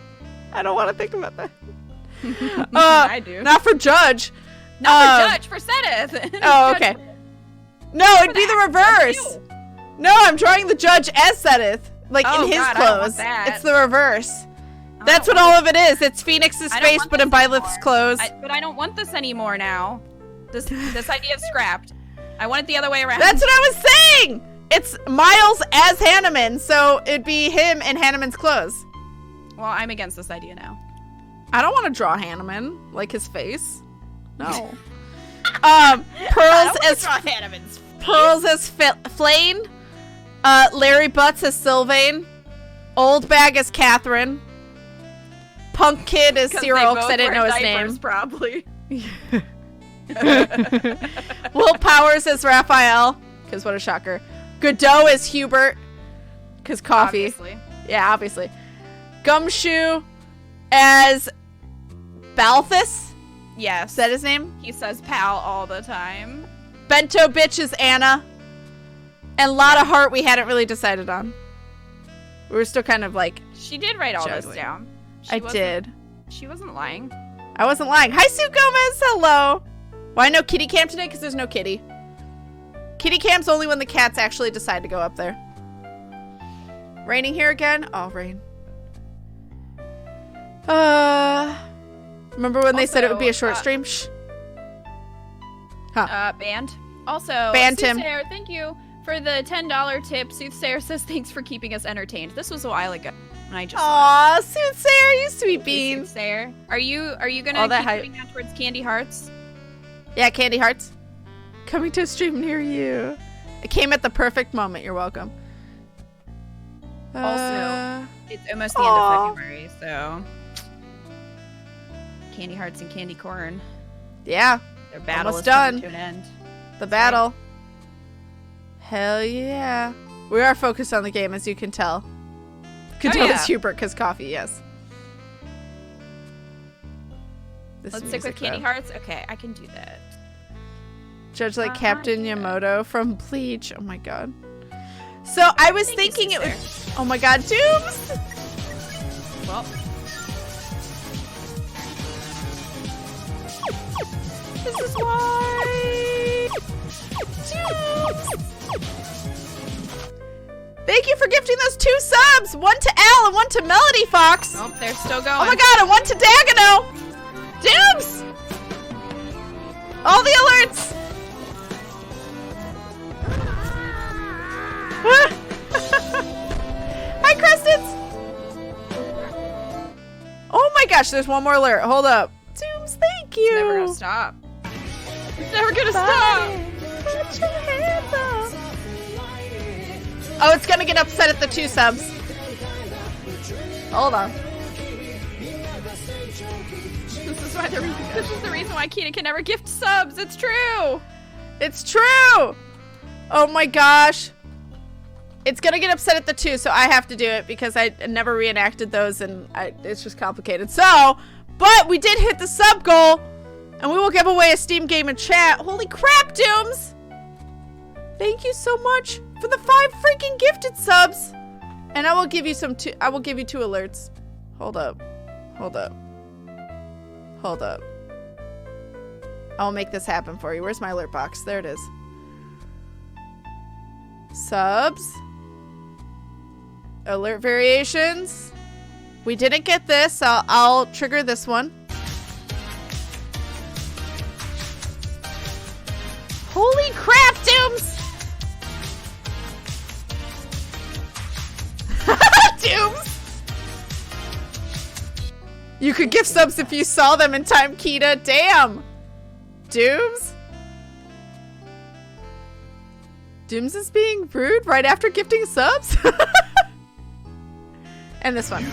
S1: I don't want to think about that.
S2: I do.
S1: Not for Judge.
S2: Not for Judge, for Sedith.
S1: Oh,
S2: Judge
S1: okay.
S2: for-
S1: No, it'd be the reverse.
S2: Judge
S1: No, I'm drawing the Judge as Sedith. Like,
S2: Oh,
S1: in his
S2: God, I don't want
S1: clothes.
S2: that.
S1: It's the reverse.
S2: I
S1: That's
S2: don't
S1: what
S2: want
S1: all of it is. It's Phoenix's
S2: I don't
S1: face,
S2: want
S1: but in
S2: this
S1: Byleth's
S2: anymore.
S1: clothes.
S2: But I don't want this anymore now. This idea is scrapped. I want it the other way around.
S1: That's what I was saying! It's Miles as Hanneman, so it'd be him in Hanneman's clothes.
S2: Well, I'm against this idea now.
S1: I don't want to draw Hanneman, like his face. No. Pearls as Flane. Larry Butz as Sylvain. Old Bag as Catherine. Punk Kid as Cyril, because I didn't know his name.
S2: Probably.
S1: Will Powers as Raphael, because what a shocker. Godot as Hubert, because coffee.
S2: Obviously.
S1: Yeah, obviously. Gumshoe as Balthus.
S2: Yes.
S1: Is that his name?
S2: He says pal all the time.
S1: Bento Bitch is Anna. And Lotta Hart we hadn't really decided on. We were still kind of like...
S2: She did write all this
S1: Juggling.
S2: down.
S1: I did.
S2: She wasn't lying.
S1: I wasn't lying. Hi, Sue Gomez. Hello. Well, I know Kitty Cam today because there's no kitty. Kitty Cam's only when the cats actually decide to go up there. Raining here again? Oh, rain. Remember when they said it would be a short stream? Shh.
S2: Banned. Also,
S1: Banned him.
S2: Soothsayer, thank you for the $10 tip. Soothsayer says thanks for keeping us entertained. This was a while ago. And I just
S1: Aw, Soothsayer used to be Beans.
S2: Soothsayer. Are you gonna
S1: All that
S2: keep
S1: hype.
S2: moving that towards Candy Hearts?
S1: Yeah, Candy Hearts. Coming to a stream near you. It came at the perfect moment. You're welcome.
S2: Also, it's almost the end of February, so Candy Hearts and Candy Corn.
S1: Yeah,
S2: Their battle
S1: Almost
S2: is coming
S1: done.
S2: to an end.
S1: the battle. Hell yeah. We are focused on the game, as you can tell. Godot
S2: yeah.
S1: is Hubert, because coffee, yes. This
S2: Let's stick with
S1: music,
S2: Candy
S1: though.
S2: Hearts. Okay, I can do that.
S1: Judge like Captain Yamoto from Bleach. Oh my god. So I was
S2: Thank you,
S1: thinking it would.
S2: Soothsayer.
S1: Oh my god, Dooms!
S2: Well, Oh.
S1: This is why. Thank you for gifting those 2 subs. 1 to Al and 1 to Melody Fox.
S2: Oh, they're still going.
S1: Oh my god, and 1 to Dagano. Dibs. All the alerts. Hi, Cresteds. Oh my gosh, there's one more alert. Hold up. Dooms, thank you.
S2: It's never gonna stop. It's never gonna stop.
S1: Put your hands up. Oh, it's gonna get upset at the 2 subs. Hold on.
S2: This is the reason why Kita can never gift subs. It's true.
S1: It's true. Oh my gosh. It's gonna get upset at the 2, so I have to do it because I never reenacted those and it's just complicated. So, but we did hit the sub goal and we will give away a Steam game in chat. Holy crap, Dooms. Thank you so much for the 5 freaking gifted subs. And I will give you I will give you 2 alerts. Hold up. Hold up. Hold up. I'll make this happen for you. Where's my alert box? There it is. Subs. Alert variations. We didn't get this, so I'll trigger this one. Holy crap, Dooms! Dooms! You could gift subs if you saw them in time, Kita. Damn! Dooms? Dooms is being rude right after gifting subs? And this one.
S2: You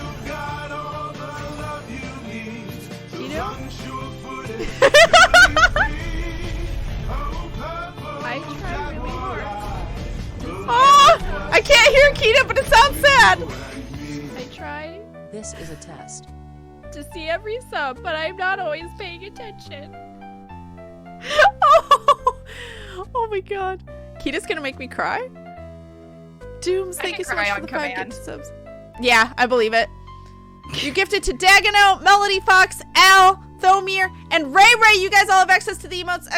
S2: know? I tried really hard.
S1: Oh! I can't hear Kita, but it sounds sad!
S2: I tried
S5: This is a test.
S2: to see every sub, but I'm not always paying attention.
S1: Oh my god. Kita's gonna make me cry? Dooms, thank you so much for the 5 gifted subs. Yeah, I believe it. You gifted to Dagano, Melody Fox, Al, Thomir, and Ray Ray. You guys all have access to the emotes, !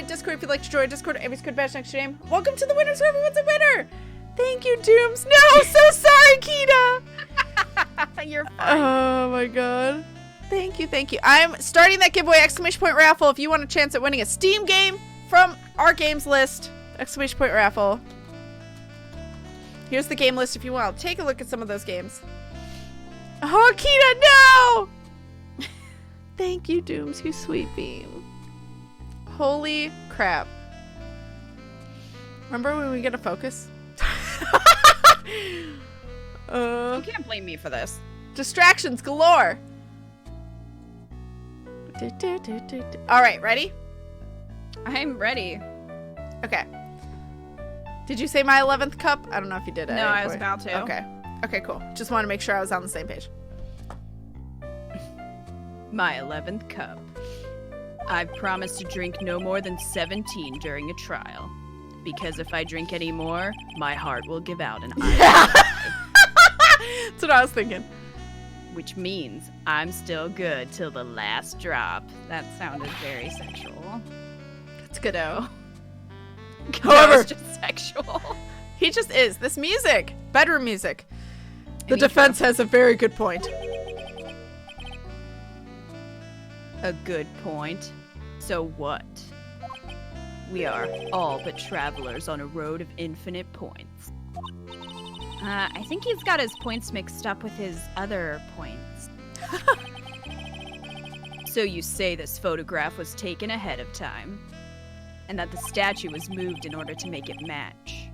S1: Discord if you'd like to join Discord, Amy's code badge next to your name. Welcome to the winners, so everyone's a winner! Thank you, Dooms. No, so sorry, Kita!
S2: You're fine.
S1: Oh my god. Thank you, thank you. I'm starting that giveaway, ! Raffle, if you want a chance at winning a Steam game from our games list. ! Raffle. Here's the game list if you want. Take a look at some of those games. Oh, Kita, no! Thank you, Dooms, you sweet bean. Holy crap. Remember when we get a focus?
S2: You can't blame me for this.
S1: Distractions galore. All right, ready?
S2: I'm ready.
S1: Okay. Did you say my 11th cup? I don't know if you did it.
S2: No, I was about to.
S1: Okay. Okay, cool. Just want to make sure I was on the same page.
S2: My 11th cup. I've promised to drink no more than 17 during a trial. Because if I drink any more, my heart will give out and I will die.
S1: That's what I was thinking.
S2: Which means I'm still good till the last drop. That sounded very sexual.
S1: It's Godot.
S2: However, it's just sexual.
S1: He just is. This music. Bedroom music. The
S2: Any
S1: defense has a very good point.
S2: A good point. So what? We are all but travelers on a road of infinite points. I think he's got his points mixed up with his other points. So you say this photograph was taken ahead of time, and that the statue was moved in order to make it match.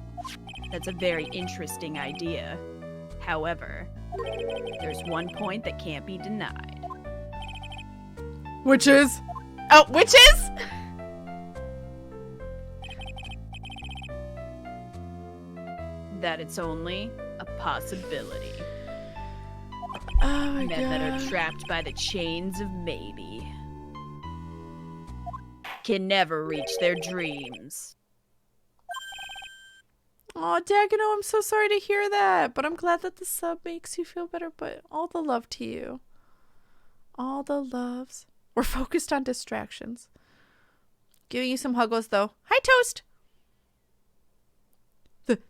S2: That's a very interesting idea. However, there's one point that can't be denied.
S3: Which is?
S1: Oh, which is?
S2: That it's only a possibility.
S1: Oh my
S2: Men that are
S1: god.
S2: trapped by the chains of maybe can never reach their dreams.
S1: Oh, Dagono, I'm so sorry to hear that. But I'm glad that the sub makes you feel better. But all the love to you. All the loves. We're focused on distractions. Giving you some huggles, though. Hi, Toast.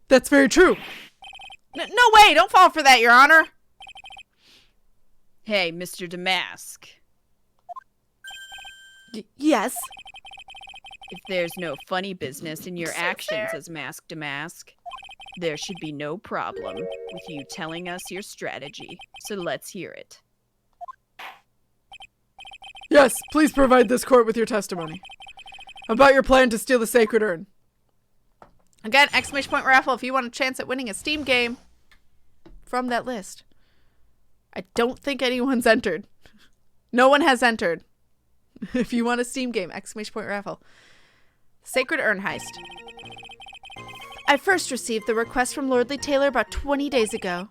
S3: That's very true.
S1: No way. Don't fall for that, Your Honor.
S2: Hey, Mr. DeMasque.
S1: Yes.
S2: If there's no funny business in your actions as Mask DeMasque, there should be no problem with you telling us your strategy. So let's hear it.
S3: Yes, please provide this court with your testimony about your plan to steal the sacred urn.
S1: Again, exclamation point raffle if you want a chance at winning a Steam game from that list. I don't think anyone's entered. No one has entered. If you want a Steam game, exclamation point raffle. Sacred Urn Heist. I first received the request from Lordly Taylor about 20 days ago.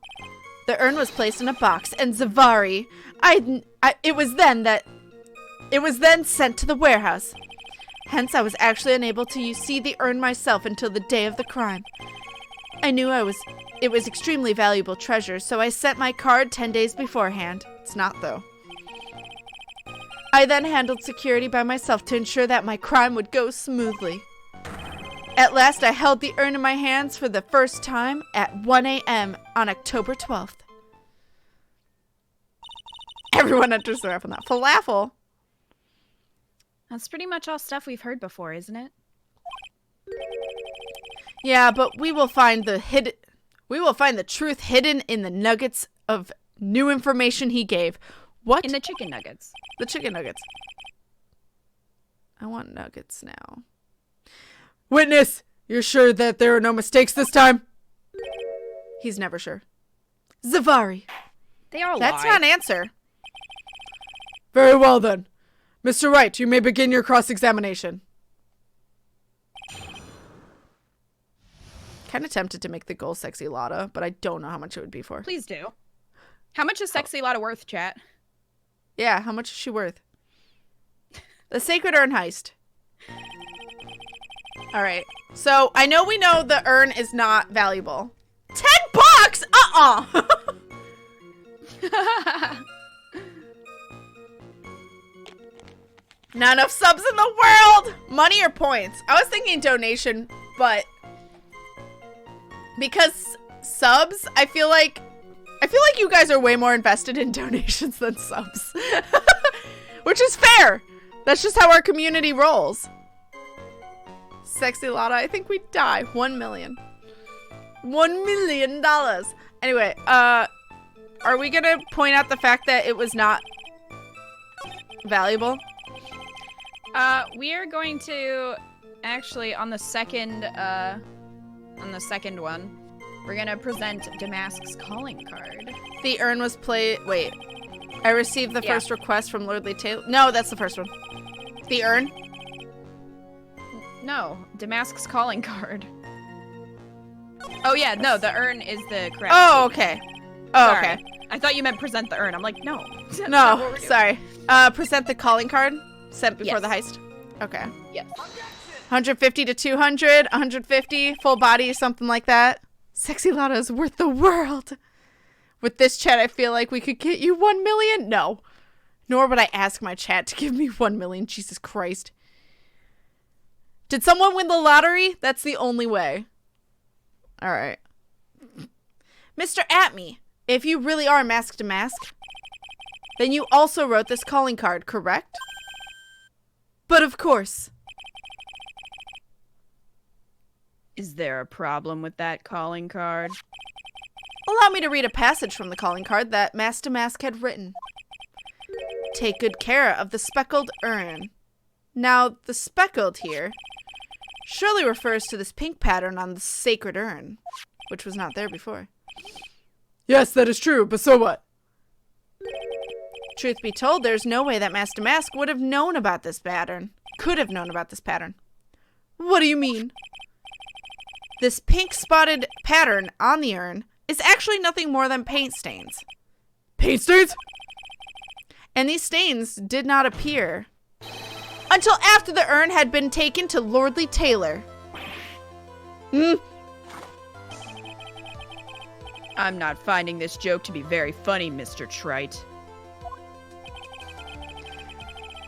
S1: The urn was placed in a box, and Zavari, it was then sent to the warehouse. Hence, I was actually unable to see the urn myself until the day of the crime. I knew it was extremely valuable treasure, so I sent my card 10 days beforehand. It's not, though. I then handled security by myself to ensure that my crime would go smoothly. At last, I held the urn in my hands for the first time at 1 a.m. on October 12th. Everyone enters the ref on that. Falafel.
S2: That's pretty much all stuff we've heard before, isn't it?
S1: Yeah, but we will find the truth hidden in the nuggets of new information he gave. What?
S2: In the chicken nuggets.
S1: The chicken nuggets. I want nuggets now.
S3: Witness, you're sure that there are no mistakes this time?
S1: He's never sure. Zavari.
S2: They all
S1: That's
S2: lie.
S1: not an answer.
S3: Very well then. Mr. Wright, you may begin your cross-examination.
S1: Kind of tempted to make the goal Sexy Lotta, but I don't know how much it would be for.
S2: Please do. How much is Sexy Lotta worth, chat?
S1: Yeah, how much is she worth? The Sacred Urn Heist. All right. So, I know we know the urn is not valuable. $10? Uh-uh. Not enough subs in the world. Money or points? I was thinking donation, but because subs, I feel like you guys are way more invested in donations than subs. Which is fair. That's just how our community rolls. Sexy Lotta, I think we'd die. 1 million. $1 million. Anyway, are we gonna point out the fact that it was not valuable?
S2: We are going to actually on the second one, we're gonna present DeMasque's calling card.
S1: The urn was played. Wait, I received the first request from Lordly Taylor. No, that's the first one. The urn.
S2: No, DeMasque's calling card. Oh yeah, no, the urn is the correct.
S1: Oh, okay. Oh,
S2: Sorry.
S1: okay.
S2: I thought you meant present the urn. I'm like, no. That's not what
S1: No,
S2: we're doing.
S1: sorry. Present the calling card sent before the heist. Okay.
S2: Yes.
S1: 150 to 200, 150, full body, something like that. Sexy Lotta is worth the world. With this chat, I feel like we could get you 1 million. No. Nor would I ask my chat to give me 1 million. Jesus Christ. Did someone win the lottery? That's the only way. All right. Mr. Atmey, if you really are Mask DeMasque, then you also wrote this calling card, correct? But of course.
S2: Is there a problem with that calling card?
S1: Allow me to read a passage from the calling card that Mask DeMasque had written. Take good care of the speckled urn. Now, the speckled here surely refers to this pink pattern on the sacred urn, which was not there before.
S3: Yes, that is true, but so what?
S1: Truth be told, there's no way that Mask DeMasque would have known about this pattern. Could have known about this pattern. What do you mean? This pink spotted pattern on the urn is actually nothing more than paint stains.
S3: Paint stains?
S1: And these stains did not appear until after the urn had been taken to Lordly Taylor.
S2: I'm not finding this joke to be very funny, Mr. Trite.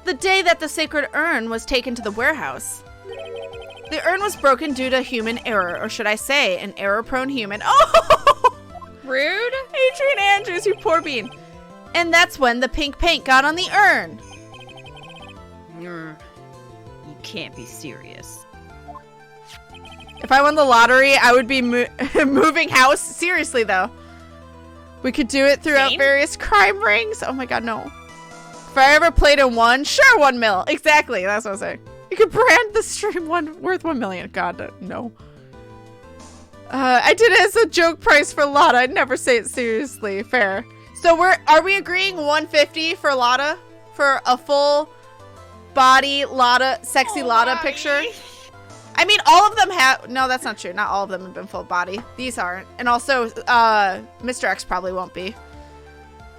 S1: The day that the sacred urn was taken to the warehouse. The urn was broken due to human error, or should I say, an error-prone human. Oh!
S2: Rude?
S1: Adrian Andrews, you poor bean. And that's when the pink paint got on the urn.
S2: You can't be serious.
S1: If I won the lottery, I would be moving house. Seriously, though. We could do it throughout various crime rings. Oh my god, no. If I ever played and won, sure, 1 mil. Exactly, that's what I'm saying. You could brand the stream worth 1 million. God, no. I did it as a joke price for Lotta. I'd never say it seriously. Fair. So are we agreeing 150 for Lotta? For a full body Lotta, sexy Lotta picture? I mean, all of them have... No, that's not true. Not all of them have been full body. These aren't. And also, Mr. X probably won't be.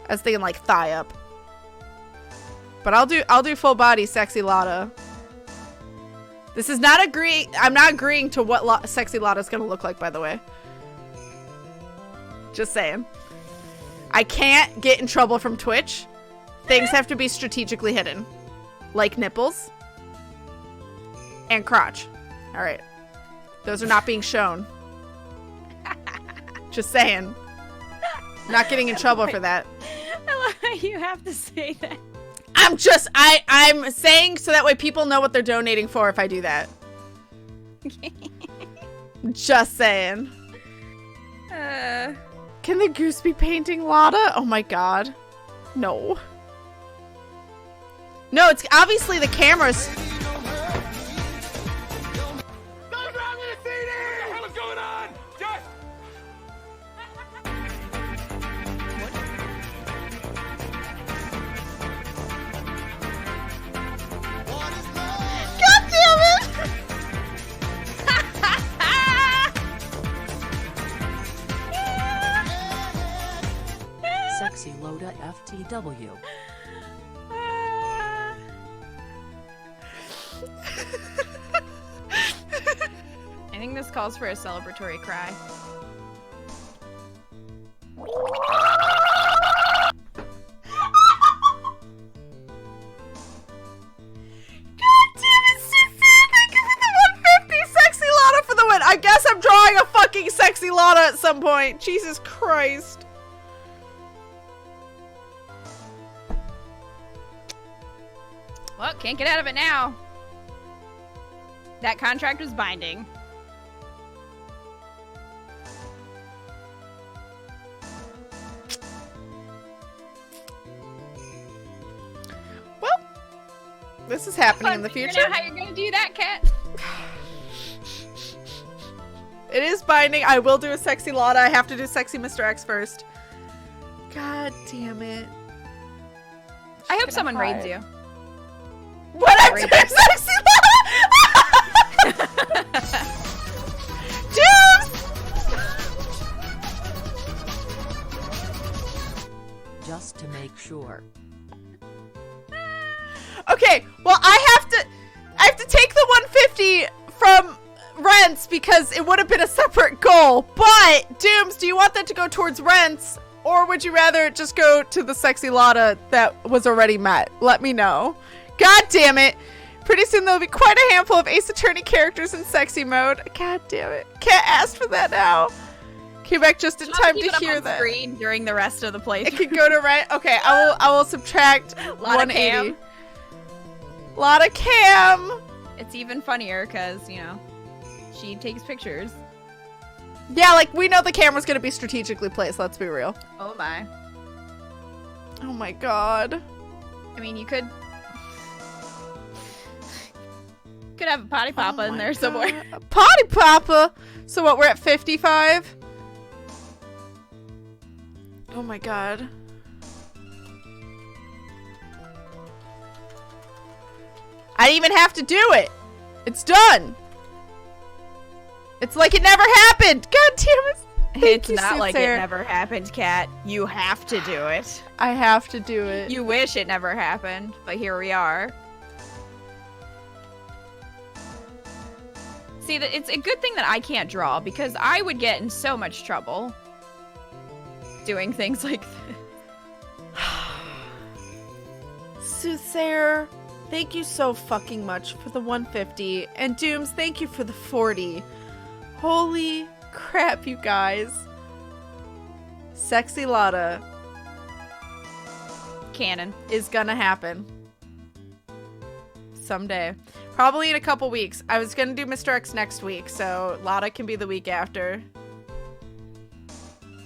S1: I was thinking, like, thigh up. But I'll do full body sexy Lotta. This is not agreeing... I'm not agreeing to what sexy Lotta's gonna look like, by the way. Just saying. I can't get in trouble from Twitch. Things have to be strategically hidden. Like nipples. And crotch. Alright. Those are not being shown. Just saying. Not getting in trouble for that.
S2: I love how you have to say that.
S1: I'm saying so that way people know what they're donating for if I do that. Just saying. Can the goose be painting Lotta? Oh my god. No. No, it's obviously the cameras.
S5: Sexy Loda FTW.
S2: I think this calls for a celebratory cry.
S1: I guess I'm drawing a fucking sexy Lotta at some point. Jesus Christ.
S2: Well, can't get out of it now. That contract was binding.
S1: Well, this is happening in the future.
S2: Figure out how you're gonna do that, Kat.
S1: It is binding. I will do a sexy Lotta. I have to do sexy Mr. X first. God damn it.
S2: I hope someone raids you.
S1: What? I'm doing sexy Lotta! Dude!
S5: Just to make sure.
S1: Okay, well I have to take the 150 from rents because it would have been a separate goal. But Dooms, do you want that to go towards rents, or would you rather just go to the sexy Lotta that was already met? Let me know. God damn it. Pretty soon there'll be quite a handful of Ace Attorney characters in sexy mode. God damn it. Can't ask for that now. Came back just in time to hear that.
S2: Screen during the rest of the playthrough.
S1: It could go to rent. Okay, I will subtract 180. Lotta Cam.
S2: It's even funnier because, you know, she takes pictures.
S1: Yeah, like, we know the camera's gonna be strategically placed, let's be real.
S2: Oh my.
S1: Oh my god.
S2: I mean, you could have a potty papa in there somewhere.
S1: Potty papa? So what, we're at 55? Oh my god. I didn't even have to do it. It's done. It's like it never happened. God damn it.
S2: It's not like it never happened, Kat. You have to do it.
S1: I have to do it.
S2: You wish it never happened, but here we are. See, it's a good thing that I can't draw because I would get in so much trouble. doing things like this.
S1: Soothsayer, thank you so fucking much for the 150. And Dooms, thank you for the 40. Holy crap, you guys. Sexy Lotta.
S2: Canon.
S1: Is gonna happen. Someday. Probably in a couple weeks. I was gonna do Mr. X next week, so Lotta can be the week after.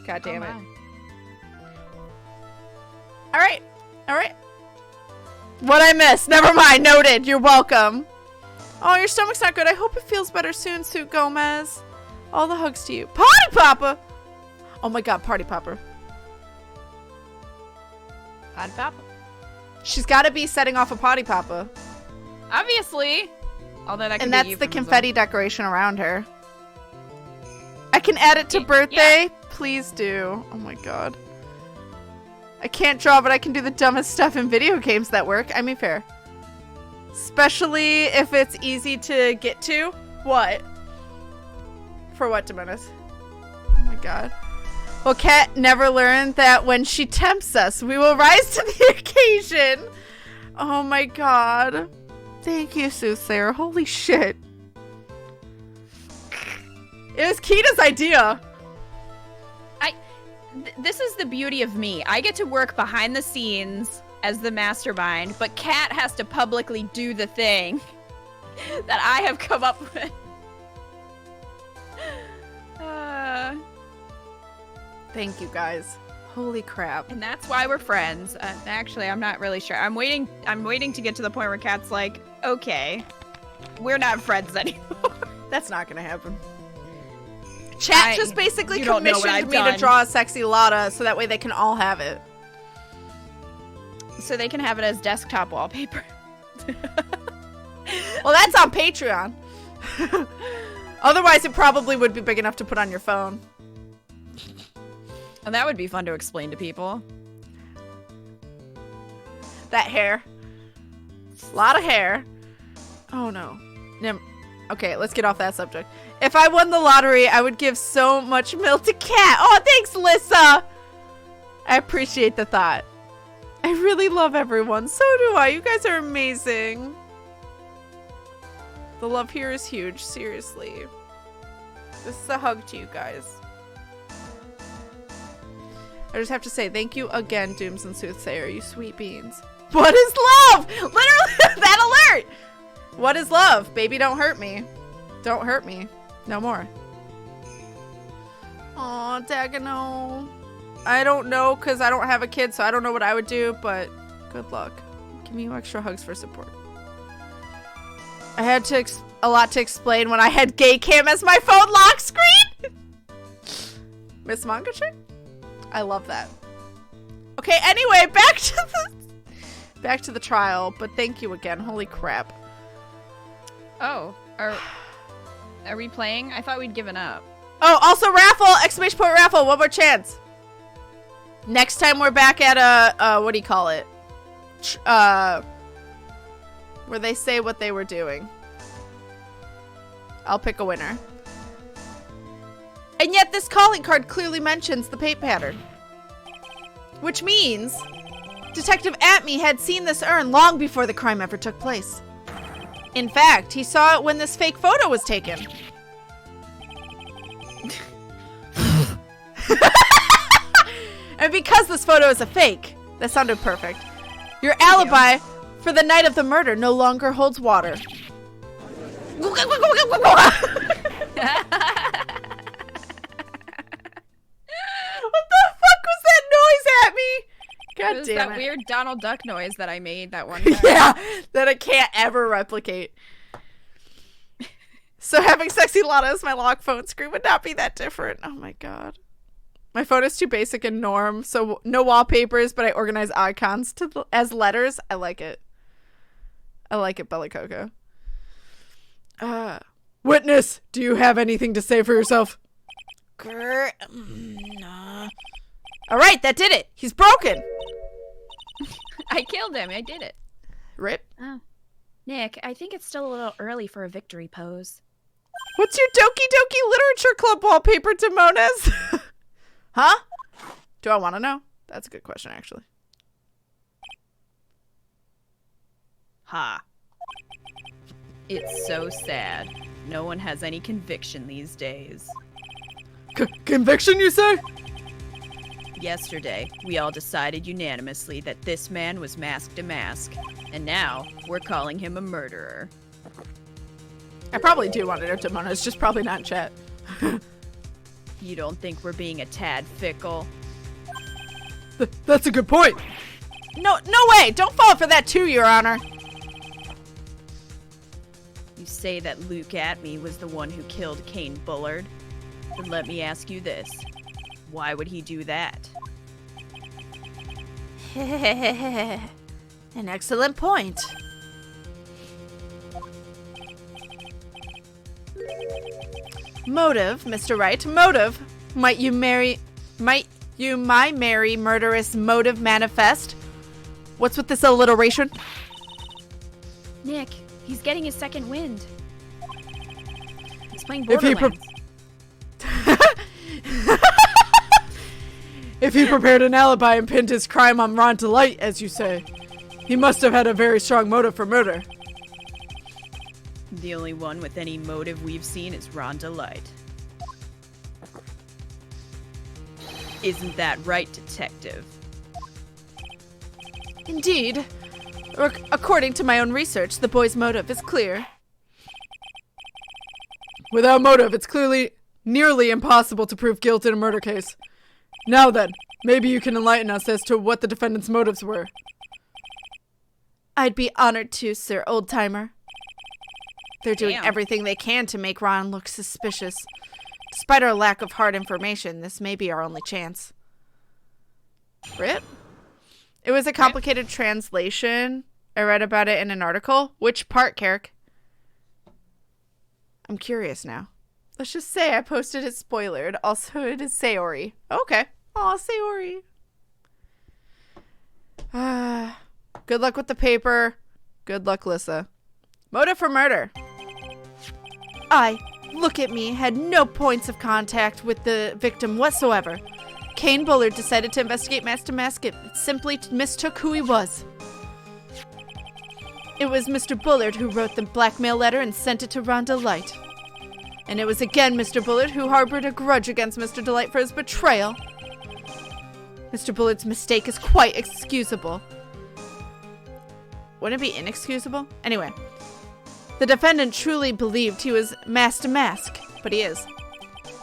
S1: God damn it. Alright. Alright. What I missed. Never mind. Noted. You're welcome. Oh, your stomach's not good. I hope it feels better soon, Suit Gomez. All the hugs to you. Potty Popper! Oh my god, Party Popper.
S2: Potty Popper.
S1: She's gotta be setting off a Potty Popper.
S2: Obviously. Although that can
S1: and
S2: be
S1: that's the confetti decoration around her. I can add it to birthday. Yeah. Please do. Oh my god. I can't draw, but I can do the dumbest stuff in video games that work. I mean, fair. Especially if it's easy to get to. What? For what, Demonis? Oh my god. Well, Kat never learned that when she tempts us, we will rise to the occasion. Oh my god. Thank you, Soothsayer. Holy shit. It was Kita's idea.
S2: This is the beauty of me. I get to work behind the scenes as the mastermind, but Kat has to publicly do the thing that I have come up with.
S1: Thank you, guys. Holy crap.
S2: And that's why we're friends. Actually, I'm not really sure. I'm waiting to get to the point where Kat's like, okay, we're not friends anymore.
S1: That's not gonna happen. Chat just basically commissioned me
S2: to
S1: draw a sexy Lotta so that way they can all have it.
S2: So they can have it as desktop wallpaper.
S1: Well, that's on Patreon. Otherwise, it probably would be big enough to put on your phone.
S2: And that would be fun to explain to people.
S1: That hair. A lot of hair. Oh, no. Okay, let's get off that subject. If I won the lottery, I would give so much milk to Kat. Oh, thanks, Lissa. I appreciate the thought. I really love everyone. So do I. You guys are amazing. The love here is huge. Seriously. This is a hug to you guys. I just have to say thank you again, Dooms and Soothsayer, you sweet beans. What is love? Literally, that alert! What is love? Baby, don't hurt me. Don't hurt me. No more. Aw, Dagano. I don't know, because I don't have a kid, so I don't know what I would do, but good luck. Give me extra hugs for support. I had a lot to explain when I had gay cam as my phone lock screen! Miss Manga Chick? I love that. Okay, anyway, back to the trial, but thank you again. Holy crap.
S2: Oh, are we playing? I thought we'd given up.
S1: Oh, also raffle! Exclamation point raffle! One more chance. Next time we're back at a what do you call it? Where they say what they were doing. I'll pick a winner. And yet this calling card clearly mentions the paint pattern. Which means Detective Atmey had seen this urn long before the crime ever took place. In fact, he saw it when this fake photo was taken. And because this photo is a fake, that sounded perfect, your alibi for the night of the murder no longer holds water. What the fuck was that noise at me? God
S2: it was
S1: damn
S2: that
S1: it.
S2: weird Donald Duck noise that I made that one time.
S1: Yeah, that I can't ever replicate. So having Sexy Lotta as my lock phone screen would not be that different. Oh my god. My phone is too basic and norm, so no wallpapers, but I organize icons as letters. I like it. I like it, Bella Coco.
S3: Witness, do you have anything to say for yourself?
S1: Nah. Alright, that did it. He's broken.
S2: I killed him. I did it.
S1: Rip.
S2: Oh. Nick, I think it's still a little early for a victory pose.
S1: What's your Doki Doki Literature Club wallpaper, Demonas? Huh? Do I want to know? That's a good question, actually.
S2: Ha. It's so sad. No one has any conviction these days.
S3: Conviction, you say?
S2: Yesterday, we all decided unanimously that this man was Mask DeMasque, and now we're calling him a murderer.
S1: I probably do want to know Demona. It's just probably not in chat.
S2: You don't think we're being a tad fickle?
S3: That's a good point.
S1: No way! Don't fall for that too, Your Honor.
S2: You say that Luke Atmey was the one who killed Kane Bullard? Then let me ask you this. Why would he do that?
S1: An excellent point. Motive, Mr. Wright. Motive. Might you my merry murderous motive manifest? What's with this alliteration?
S2: Nick, he's getting his second wind. He's playing
S3: If he
S2: Borderlands.
S3: If he prepared an alibi and pinned his crime on Ron DeLite, as you say, he must have had a very strong motive for murder.
S2: The only one with any motive we've seen is Ron DeLite. Isn't that right, Detective?
S1: Indeed. According to my own research, the boy's motive is clear.
S3: Without motive, it's clearly nearly impossible to prove guilt in a murder case. Now then, maybe you can enlighten us as to what the defendant's motives were.
S1: I'd be honored to, Sir Oldtimer. They're doing
S2: Damn.
S1: everything they can to make Ron look suspicious. Despite our lack of hard information, this may be our only chance. Rip? It was a complicated translation. I read about it in an article. Which part, Carrick? I'm curious now. Let's just say I posted it spoilered. Also, it is Sayori. Okay. Aw, Sayori. Good luck with the paper. Good luck, Lissa. Motive for murder. Look at me, had no points of contact with the victim whatsoever. Kane Bullard decided to investigate Mask DeMasque. It simply mistook who he was. It was Mr. Bullard who wrote the blackmail letter and sent it to Ron DeLite. And it was again Mr. Bullard who harbored a grudge against Mr. DeLite for his betrayal. Mr. Bullard's mistake is quite excusable. Wouldn't it be inexcusable? Anyway. The defendant truly believed he was Mask DeMasque, but he is.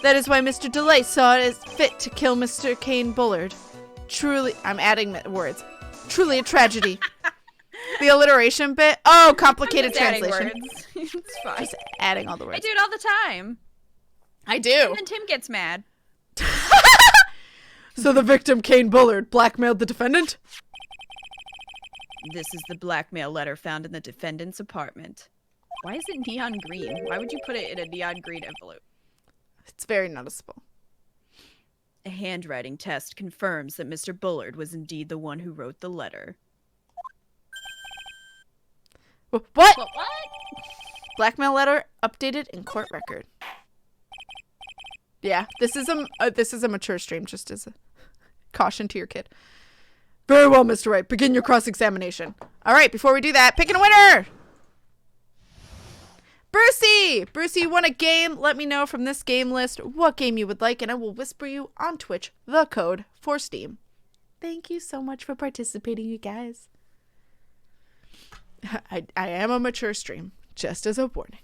S1: That is why Mr. DeLite saw it as fit to kill Mr. Kane Bullard. Truly, I'm adding words. Truly a tragedy. The alliteration bit. Oh, complicated translation.
S2: It's fine.
S1: Just adding all the words.
S2: I do it all the time.
S1: I do.
S2: And then Tim gets mad.
S3: So the victim, Kane Bullard, blackmailed the defendant?
S2: This is the blackmail letter found in the defendant's apartment. Why is it neon green? Why would you put it in a neon green envelope?
S1: It's very noticeable.
S2: A handwriting test confirms that Mr. Bullard was indeed the one who wrote the letter.
S1: What?
S2: What?
S1: Blackmail letter updated in court record. Yeah, this is a mature stream, just as a caution to your kid.
S3: Very well, Mr. Wright. Begin your cross-examination.
S1: All right, before we do that, picking a winner! Brucey! Brucey, you won a game. Let me know from this game list what game you would like, and I will whisper you on Twitch the code for Steam. Thank you so much for participating, you guys. I am a mature stream, just as a warning.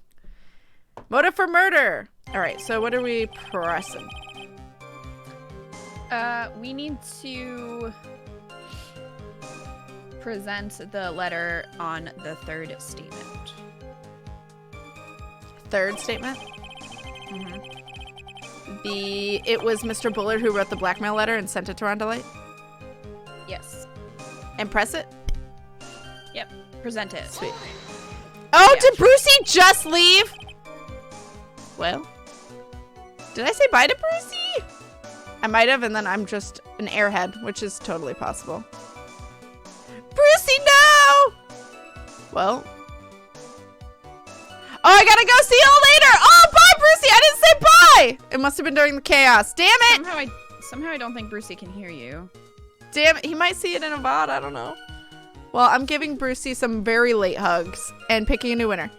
S1: Motive for murder. All right, so what are we pressing?
S2: We need to present the letter on the third statement.
S1: Third statement?
S2: Mm-hmm.
S1: It was Mr. Bullard who wrote the blackmail letter and sent it to Ron DeLite?
S2: Yes.
S1: And press it?
S2: Yep. Present it.
S1: Sweet. Oh,
S2: Yeah.
S1: did Brucey just leave? Well, did I say bye to Brucey? I might have, and then I'm just an airhead, which is totally possible. Brucey, no! Well. Oh, I gotta go. See y'all later. Oh, bye, Brucey. I didn't say bye. It must have been during the chaos. Damn it.
S2: Somehow I don't think Brucey can hear you.
S1: Damn it, he might see it in a VOD, I don't know. Well, I'm giving Brucey some very late hugs and picking a new winner.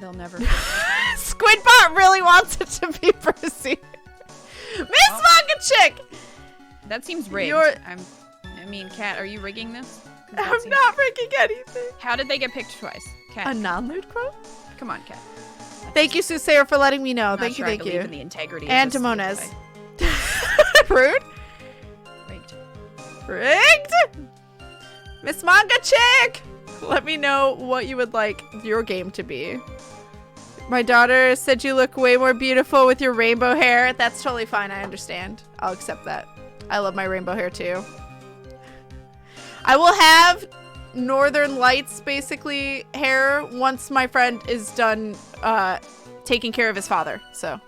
S2: They'll never.
S1: Squidbot really wants it to be Brucey. Miss Manga Chick!
S2: That seems rigged. I mean, Kat, are you rigging this?
S1: I'm not rigging anything.
S2: How did they get picked twice? Kat.
S1: A non-lewd quote?
S2: Come on, Kat.
S1: Thank you, Soothsayer, for letting me know.
S2: I'm
S1: Thank you,
S2: not sure
S1: thank
S2: I
S1: you.
S2: believe in the integrity
S1: And
S2: of this
S1: Demonez.
S2: giveaway.
S1: Rude?
S2: Rigged.
S1: Rigged? Miss Manga Chick! Let me know what you would like your game to be. My daughter said you look way more beautiful with your rainbow hair. That's totally fine. I understand. I'll accept that. I love my rainbow hair too. I will have Northern Lights basically hair once my friend is done taking care of his father. So,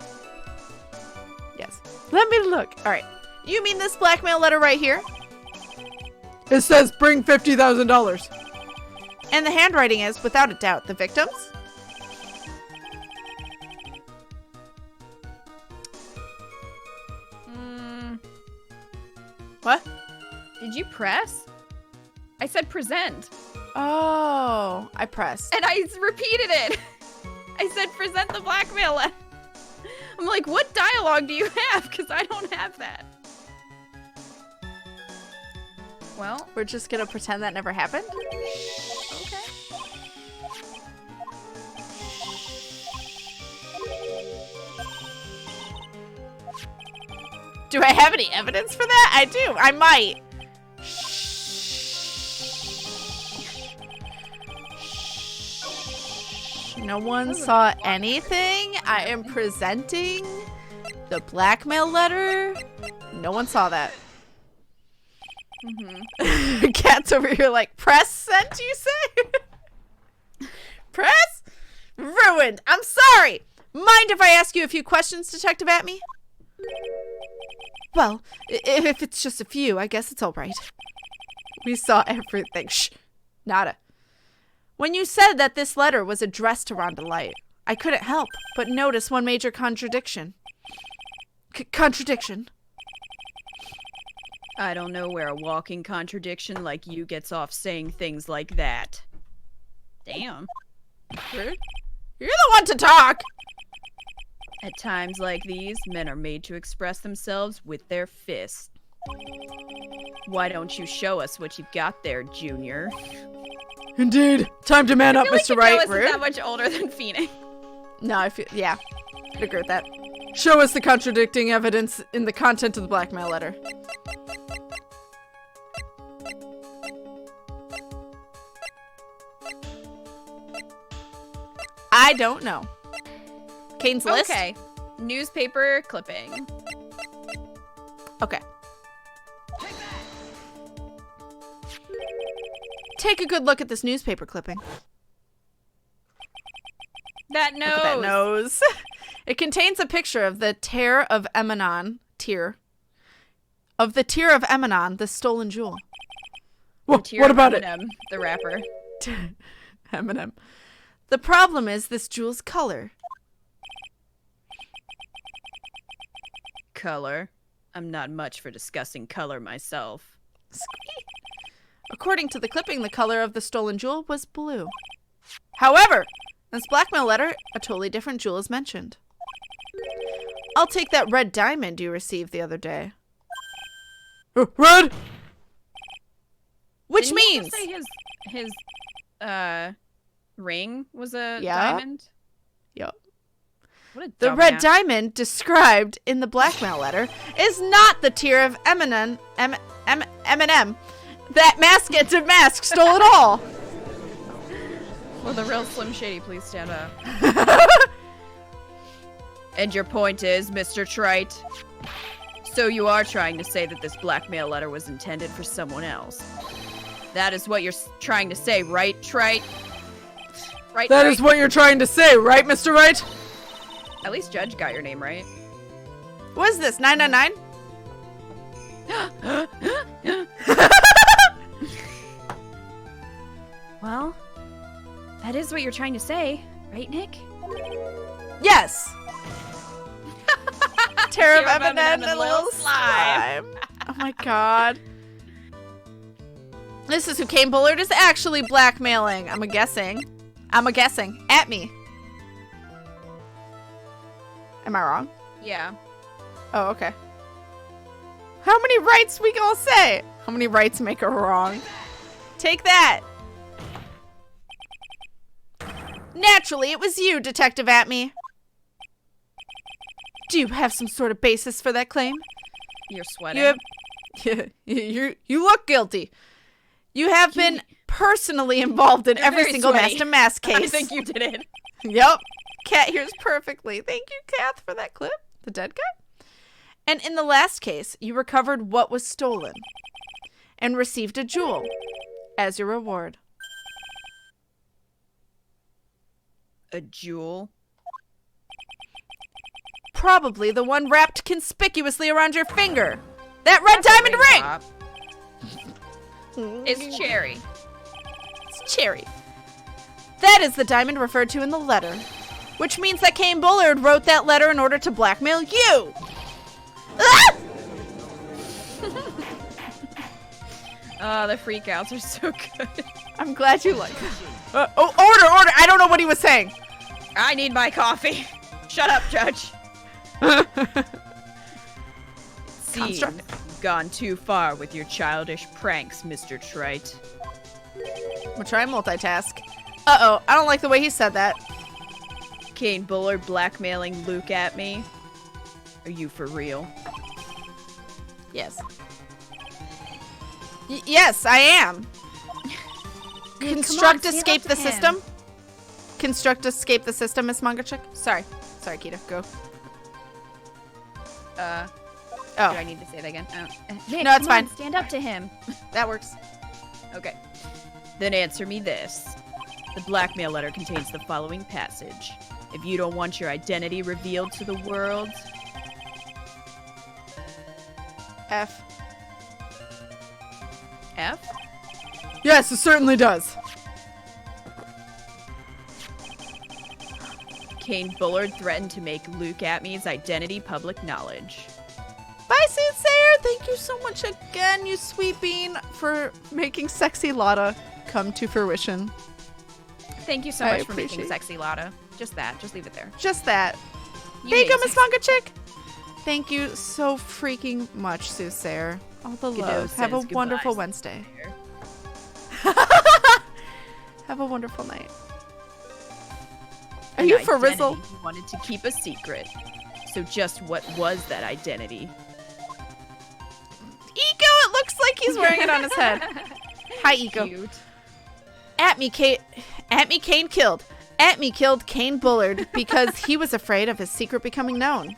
S1: yes. Let me look. All right. You mean this blackmail letter right here?
S3: It says bring $50,000.
S1: And the handwriting is, without a doubt, the victim's? What?
S2: Did you press? I said present.
S1: Oh, I pressed.
S2: And I repeated it. I said present the blackmail letter. I'm like, what dialogue do you have? Because I don't have that. Well,
S1: We're just gonna pretend that never happened?
S2: okay.
S1: Do I have any evidence for that? I do. I might. No one saw anything. I am presenting the blackmail letter. No one saw that. Mm-hmm. Cat's over here like, press sent, you say? Press? Ruined. I'm sorry. Mind if I ask you a few questions, Detective Atmey? Well, if it's just a few, I guess it's all right. We saw everything. Shh. Nada. When you said that this letter was addressed to DeLite, I couldn't help but notice one major contradiction. Contradiction?
S2: I don't know where a walking contradiction like you gets off saying things like that. Damn.
S1: Rude? You're the one to talk!
S2: At times like these, men are made to express themselves with their fists. Why don't you show us what you've got there, Junior?
S3: Indeed. Time to man up, Mr. Wright.
S2: Isn't that much older than Phoenix.
S1: No, I feel, yeah. I'd agree with that.
S3: Show us the contradicting evidence in the content of the blackmail letter.
S1: I don't know. Kane's list?
S2: Okay. Newspaper clipping.
S1: Okay. Take a good look at this newspaper clipping.
S2: That nose.
S1: Look at that nose. It contains a picture of the tear of Emanon, of the tear of Emanon, the stolen jewel.
S3: What about
S2: Eminem, the rapper.
S1: Eminem. The problem is this jewel's color.
S2: Color? I'm not much for discussing color myself.
S1: According to the clipping, the color of the stolen jewel was blue. However, in this blackmail letter, a totally different jewel is mentioned. I'll take that red diamond you received the other day.
S3: Red?
S1: Which
S2: Didn't he
S1: means
S2: just say his ring was a
S1: Yeah.
S2: diamond?
S1: Yup.
S2: What a
S1: The
S2: dumbass.
S1: red diamond described in the blackmail letter is not the tear of Eminem that Mask DeMasque stole it all.
S2: Will the real Slim Shady please stand up? And your point is, Mr. Trite? So you are trying to say that this blackmail letter was intended for someone else. That is what you're trying to say, right, Trite? Right,
S3: That
S2: Trite?
S3: is what you're trying to say, right, Mr. Wright?
S2: At least Judge got your name right.
S1: What is this, 999?
S2: Well, that is what you're trying to say, right, Nick?
S1: Yes. Terror of Eminem and a little slime. Oh my god. This is who Kane Bullard is actually blackmailing. I'm guessing. Atmey. Am I wrong?
S2: Yeah.
S1: Oh, okay. How many rights we gonna say? How many rights make her wrong? Take that. Naturally, it was you, Detective Atmey. Do you have some sort of basis for that claim?
S2: You're sweating.
S1: You look guilty. You have been personally involved in every single Mask DeMasque case.
S2: I think you did it.
S1: Yep. Kat hears perfectly. Thank you, Kath, for that clip. The dead guy. And in the last case, you recovered what was stolen and received a jewel as your reward.
S2: A jewel?
S1: Probably the one wrapped conspicuously around your finger. That red diamond ring!
S2: It's cherry.
S1: It's cherry. That is the diamond referred to in the letter, which means that Kane Bullard wrote that letter in order to blackmail you. Ah!
S2: Oh, the freakouts are so good.
S1: I'm glad you like that. Order! I don't know what he was saying.
S2: I need my coffee. Shut up, Judge. Scene. Gone too far with your childish pranks, Mr. Trite.
S1: I'm gonna try and multitask. Uh-oh, I don't like the way he said that.
S2: Kane Bullard blackmailing Luke at me? Are you for real?
S1: Yes. Yes, I am. Construct escape the system. Construct escape the system, Miss Mangachik. Sorry, Kita. Go.
S2: Oh. Do I need to say that again?
S1: Nick, no, it's fine.
S2: Stand up to him.
S1: That works.
S2: Okay. Then answer me this. The blackmail letter contains the following passage. If you don't want your identity revealed to the world...
S1: F?
S3: Yes, it certainly does.
S2: Kane Bullard threatened to make Luke Atmey's identity public knowledge.
S1: Bye, Soothsayer! Thank you so much again, you sweet bean, for making Sexy Lotta come to fruition.
S2: Thank you so much for making Sexy Lotta. Just that. Just leave it there.
S1: Just that. There you go, Miss Manga Chick. Thank you so freaking much, Soothsayer. All the love. Have a wonderful Wednesday. Have a wonderful night. Are you for Rizzle?
S2: He wanted to keep a secret. So just what was that identity?
S1: Eco, it looks like he's wearing it on his head. Hi, Eco.
S2: Cute.
S1: Atmey killed Kane Bullard because he was afraid of his secret becoming known.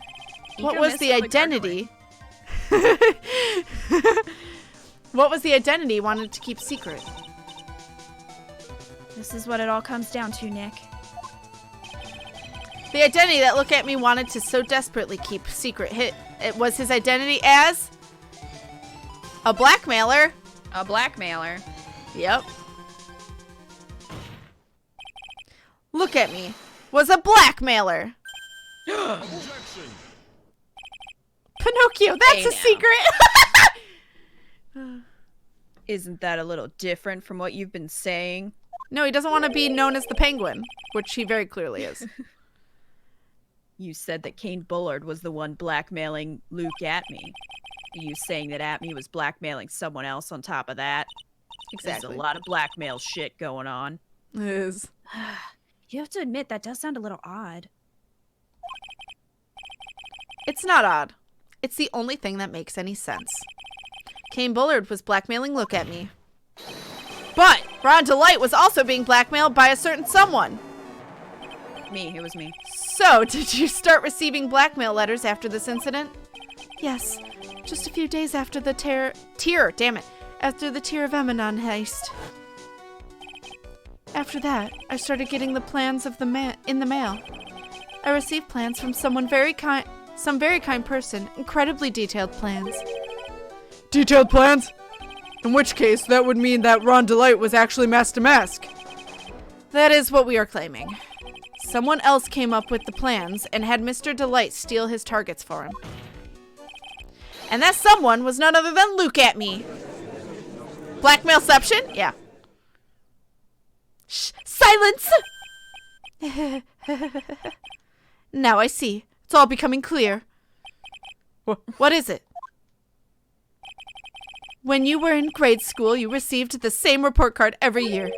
S1: What was the identity? What was the identity he wanted to keep secret?
S2: This is what it all comes down to, Nick.
S1: The identity that Look At Me wanted to so desperately keep secret. It was his identity as a blackmailer.
S2: A blackmailer.
S1: Yep. Look At Me was a blackmailer. Pinocchio, that's a secret.
S2: Isn't that a little different from what you've been saying?
S1: No, he doesn't want to be known as the Penguin, which he very clearly is.
S2: You said that Kane Bullard was the one blackmailing Luke Atmey. Are you saying that Atmey was blackmailing someone else on top of that?
S1: Exactly.
S2: There's a lot of blackmail shit going on.
S1: It is.
S2: You have to admit, that does sound a little odd.
S1: It's not odd. It's the only thing that makes any sense. Kane Bullard was blackmailing Look At Me. But Ron DeLite was also being blackmailed by a certain someone.
S2: Me. It was me.
S1: So, did you start receiving blackmail letters after this incident? Yes. Just a few days after the after the Tear of Emanon heist. After that, I started getting the plans of in the mail. I received plans from some very kind person, incredibly detailed plans.
S3: Detailed plans? In which case, that would mean that Ron DeLite was actually Mask DeMasque.
S1: That is what we are claiming. Someone else came up with the plans and had Mr. DeLite steal his targets for him. And that someone was none other than Luke Atmey. Blackmailception? Yeah. Shh, silence! Now I see. It's all becoming clear. What is it? When you were in grade school, you received the same report card every year.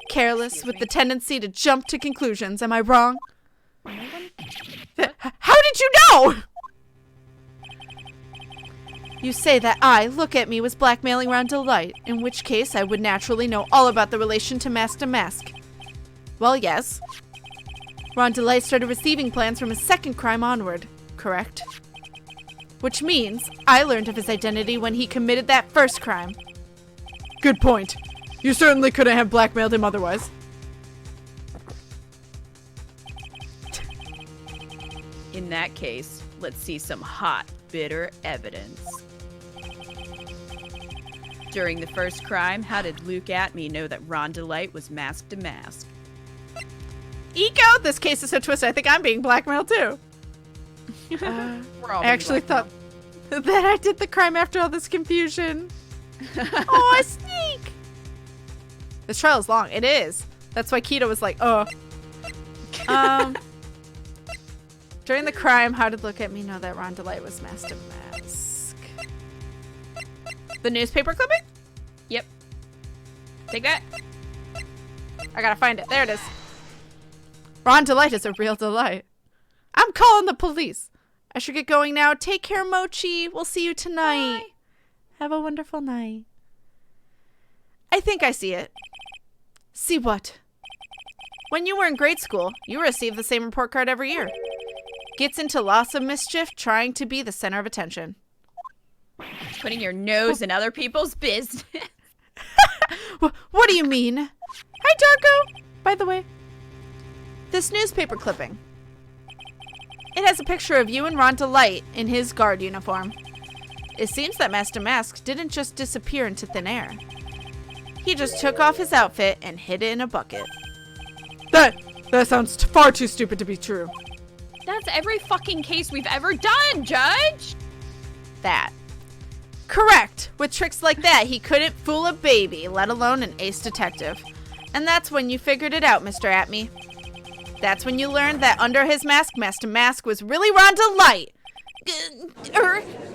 S1: Careless, with the tendency to jump to conclusions. Am I wrong? How did you know? You say that I, Look at Me, was blackmailing around DeLite, in which case I would naturally know all about the relation to Mask DeMasque. Well, yes. Ron DeLite started receiving plans from his second crime onward, correct? Which means I learned of his identity when he committed that first crime.
S3: Good point. You certainly couldn't have blackmailed him otherwise.
S2: In that case, let's see some hot, bitter evidence. During the first crime, how did Luke Atmey know that Ron DeLite was Mask DeMasque?
S1: Eco! This case is so twisted, I think I'm being blackmailed too. I actually thought that I did the crime after all this confusion. Oh, a sneak! This trial is long. It is. That's why Keto was like, During the crime, how did Look at Me know that Ron DeLite was Mask DeMasque? The newspaper clipping?
S2: Yep. Take that.
S1: I gotta find it. There it is. Ron DeLite is a real delight. I'm calling the police. I should get going now. Take care, Mochi. We'll see you tonight. Bye. Have a wonderful night. I think I see it. See what? When you were in grade school, you received the same report card every year. Gets into lots of mischief, trying to be the center of attention.
S2: Putting your nose in other people's business.
S1: What do you mean? Hi, Darko. By the way, this newspaper clipping. It has a picture of you and Ron DeLite in his guard uniform. It seems that Mask DeMasque didn't just disappear into thin air. He just took off his outfit and hid it in a bucket.
S3: That sounds far too stupid to be true.
S2: That's every fucking case we've ever done, Judge!
S1: That. Correct. With tricks like that, he couldn't fool a baby, let alone an ace detective. And that's when you figured it out, Mr. Atmey. That's when you learned that under his mask, Mask DeMasque was really Ron DeLite.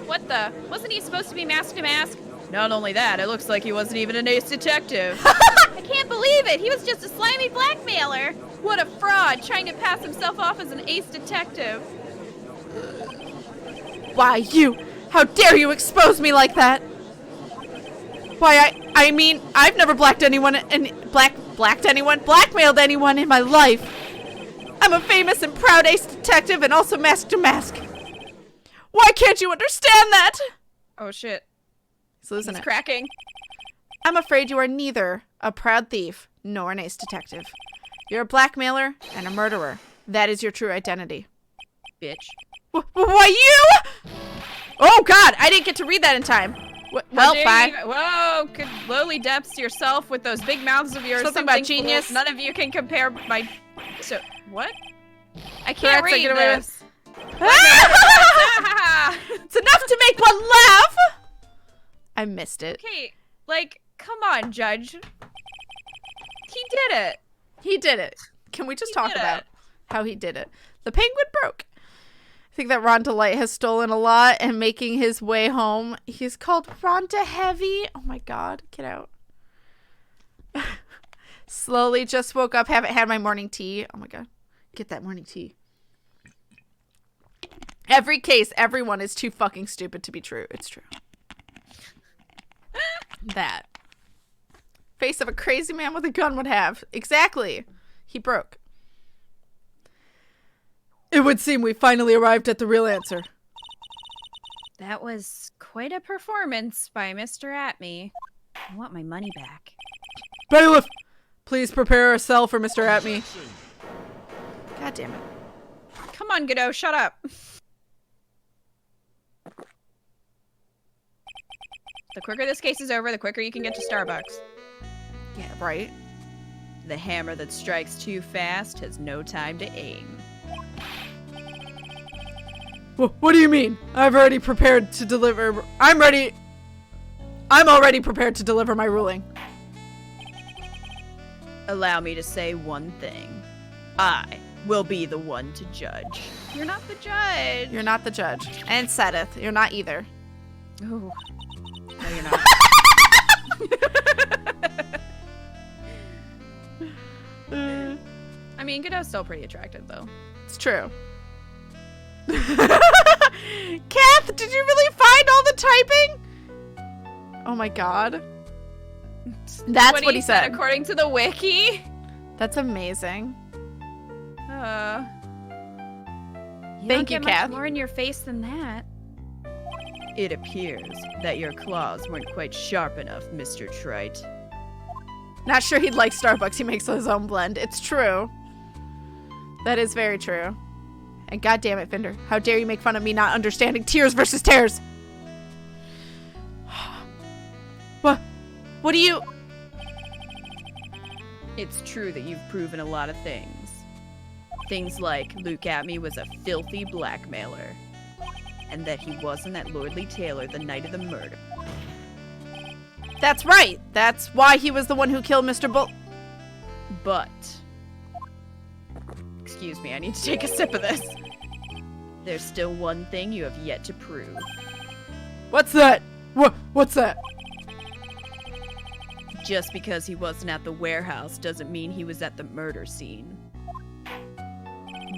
S2: What the? Wasn't he supposed to be Mask DeMasque? Not only that, it looks like he wasn't even an ace detective. I can't believe it! He was just a slimy blackmailer! What a fraud, trying to pass himself off as an ace detective.
S1: Why, you! How dare you expose me like that? Why, I mean, I've never blackmailed anyone in my life. I'm a famous and proud ace detective and also Mask DeMasque. Why can't you understand that?
S2: Oh shit.
S1: He's losing it.
S2: Cracking.
S1: I'm afraid you are neither a proud thief nor an ace detective. You're a blackmailer and a murderer. That is your true identity.
S2: Bitch.
S1: Why you? Oh god, I didn't get to read that in time. Well, bye.
S2: Whoa, good lowly depths to yourself with those big mouths of yours.
S1: Something about genius.
S2: None of you can compare my... So, what? I can't read this.
S1: It's enough to make one laugh. I missed it.
S2: Okay, like, come on, Judge. He did it.
S1: He did it. Can we just talk about how he did it? The penguin broke. I think that Ron DeLite has stolen a lot and making his way home. He's called Ron DeHeavy. Oh my god, get out. Slowly just woke up, haven't had my morning tea. Oh my god, get that morning tea. Every case, everyone is too fucking stupid to be true. It's true. That. Face of a crazy man with a gun would have. Exactly. He broke.
S3: It would seem we finally arrived at the real answer.
S2: That was quite a performance by Mr. Atmey. I want my money back.
S3: Bailiff, please prepare a cell for Mr. Atmey.
S1: God damn it.
S2: Come on, Godot, shut up. The quicker this case is over, the quicker you can get to Starbucks.
S1: Yeah, right.
S2: The hammer that strikes too fast has no time to aim.
S3: What do you mean? I'm already prepared to deliver my ruling.
S2: Allow me to say one thing. I will be the one to judge. You're not the judge.
S1: You're not the judge. And Sedith, you're not either.
S2: Ooh. No, you're not. I mean, Godot's still pretty attractive, though.
S1: It's true. Kath, did you really find all the typing? Oh my god. That's what he said.
S2: According to the wiki.
S1: That's amazing.
S2: Thank
S1: you,
S2: get
S1: Kath.
S2: Much more in your face than that. It appears that your claws weren't quite sharp enough, Mr. Trite.
S1: Not sure he'd like Starbucks. He makes his own blend. It's true. That is very true. And god damn it, Fender. How dare you make fun of me not understanding tears versus tears? What do you...
S2: It's true that you've proven a lot of things. Things like Luke Atmey was a filthy blackmailer. And that he wasn't at Lordly Taylor the night of the murder.
S1: That's right. That's why he was the one who killed Mr. Bull...
S2: But... Excuse me, I need to take a sip of this. There's still one thing you have yet to prove.
S3: What's that? What's that?
S2: Just because he wasn't at the warehouse doesn't mean he was at the murder scene.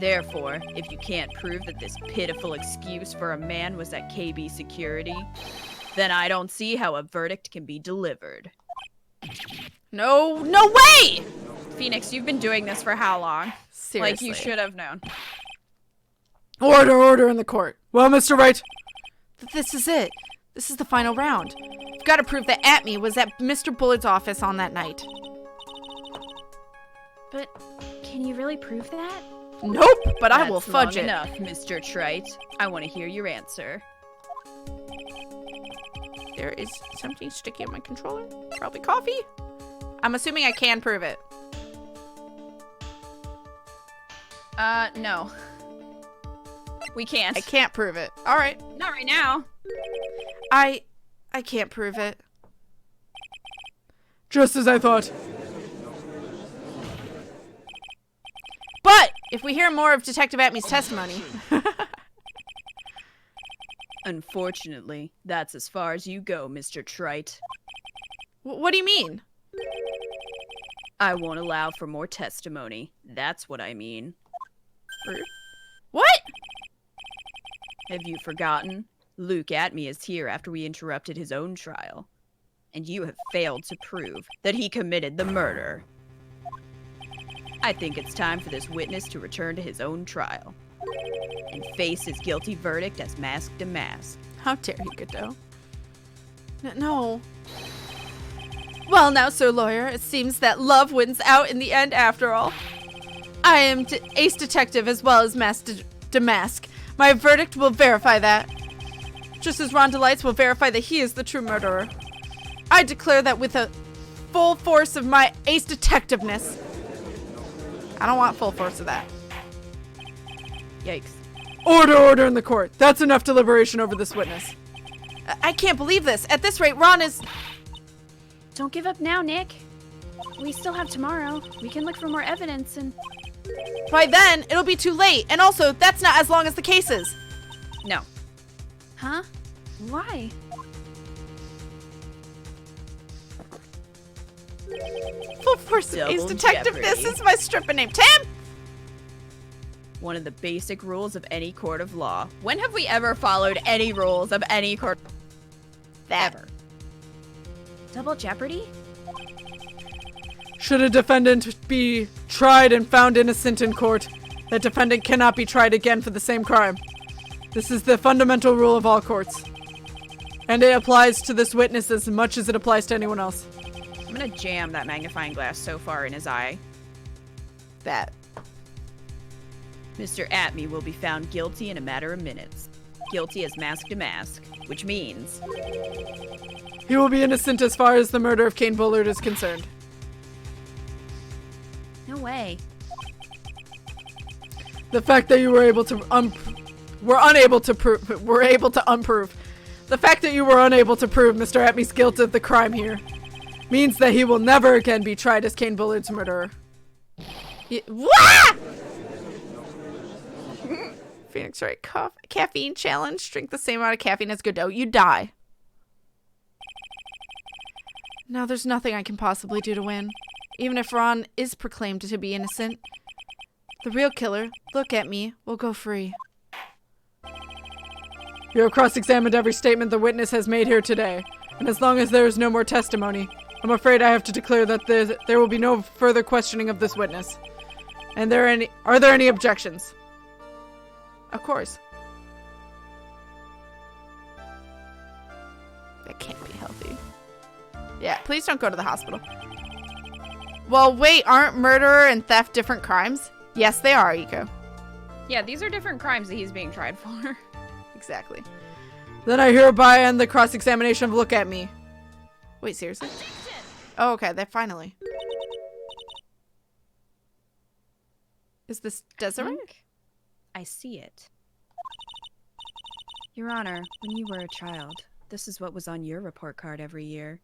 S2: Therefore, if you can't prove that this pitiful excuse for a man was at KB Security, then I don't see how a verdict can be delivered.
S1: No way!
S2: Phoenix, you've been doing this for how long?
S1: Seriously.
S2: Like, you should have known.
S3: Order in the court. Well, Mr. Wright.
S1: This is it. This is the final round. We've got to prove that Atmey was at Mr. Bullard's office on that night.
S2: But can you really prove that?
S1: Nope, but I will fudge it.
S2: Enough, Mr. Trite. I want to hear your answer.
S1: There is something sticky on my controller. Probably coffee. I'm assuming I can prove it.
S2: No. We can't.
S1: I can't prove it. All right.
S2: Not right now.
S1: I can't prove it.
S3: Just as I thought.
S1: But if we hear more of Detective Atmey's testimony...
S2: Unfortunately, that's as far as you go, Mr. Trite.
S1: What do you mean?
S2: I won't allow for more testimony. That's what I mean.
S1: What?
S2: Have you forgotten? Luke Atmey is here after we interrupted his own trial. And you have failed to prove that he committed the murder. I think it's time for this witness to return to his own trial. And face his guilty verdict as Mask DeMasque.
S1: How dare you, Godot? No. Well now, Sir Lawyer, it seems that love wins out in the end after all. I am ace detective as well as Mask DeMasque. My verdict will verify that. Just as Ron DeLite will verify that he is the true murderer. I declare that with a full force of my ace detectiveness. I don't want full force of that.
S2: Yikes.
S3: Order in the court. That's enough deliberation over this witness.
S1: I can't believe this. At this rate, Ron is...
S2: Don't give up now, Nick. We still have tomorrow. We can look for more evidence and...
S1: By then, it'll be too late. And also, that's not as long as the case is.
S2: No. Huh? Why?
S1: Full force of ace
S2: Double
S1: detectiveness
S2: jeopardy.
S1: is my stripper name. Tim!
S2: One of the basic rules of any court of law. When have we ever followed any rules of any court? Ever. Double jeopardy?
S3: Should a defendant be tried and found innocent in court, that defendant cannot be tried again for the same crime. This is the fundamental rule of all courts. And it applies to this witness as much as it applies to anyone else.
S2: I'm gonna jam that magnifying glass so far in his eye.
S1: That.
S2: Mr. Atmey will be found guilty in a matter of minutes. Guilty as Mask DeMasque, which means...
S3: He will be innocent as far as the murder of Kane Bullard is concerned.
S2: No way.
S3: The fact that you were able to were unable to prove, were able to unprove. The fact that you were unable to prove Mr. Atmey's guilt of the crime here means that he will never again be tried as Kane Bullard's murderer. Phoenix Wright, caffeine challenge. Drink the same amount of caffeine as Godot. You die. Now there's nothing I can possibly do to win. Even if Ron is proclaimed to be innocent, the real killer, look at me, will go free. You have cross-examined every statement the witness has made here today, and as long as there is no more testimony, I'm afraid I have to declare that there will be no further questioning of this witness. And are there any objections? Of course. That can't be healthy. Yeah, please don't go to the hospital. Well, wait, aren't murder and theft different crimes? Yes, they are, Eco.
S2: Yeah, these are different crimes that he's being tried for.
S3: Exactly. Then I hereby end the cross-examination of Look at Me. Wait, seriously? Oh, okay, that finally. Is this Desirée?
S2: I see it. Your Honor, when you were a child, this is what was on your report card every year.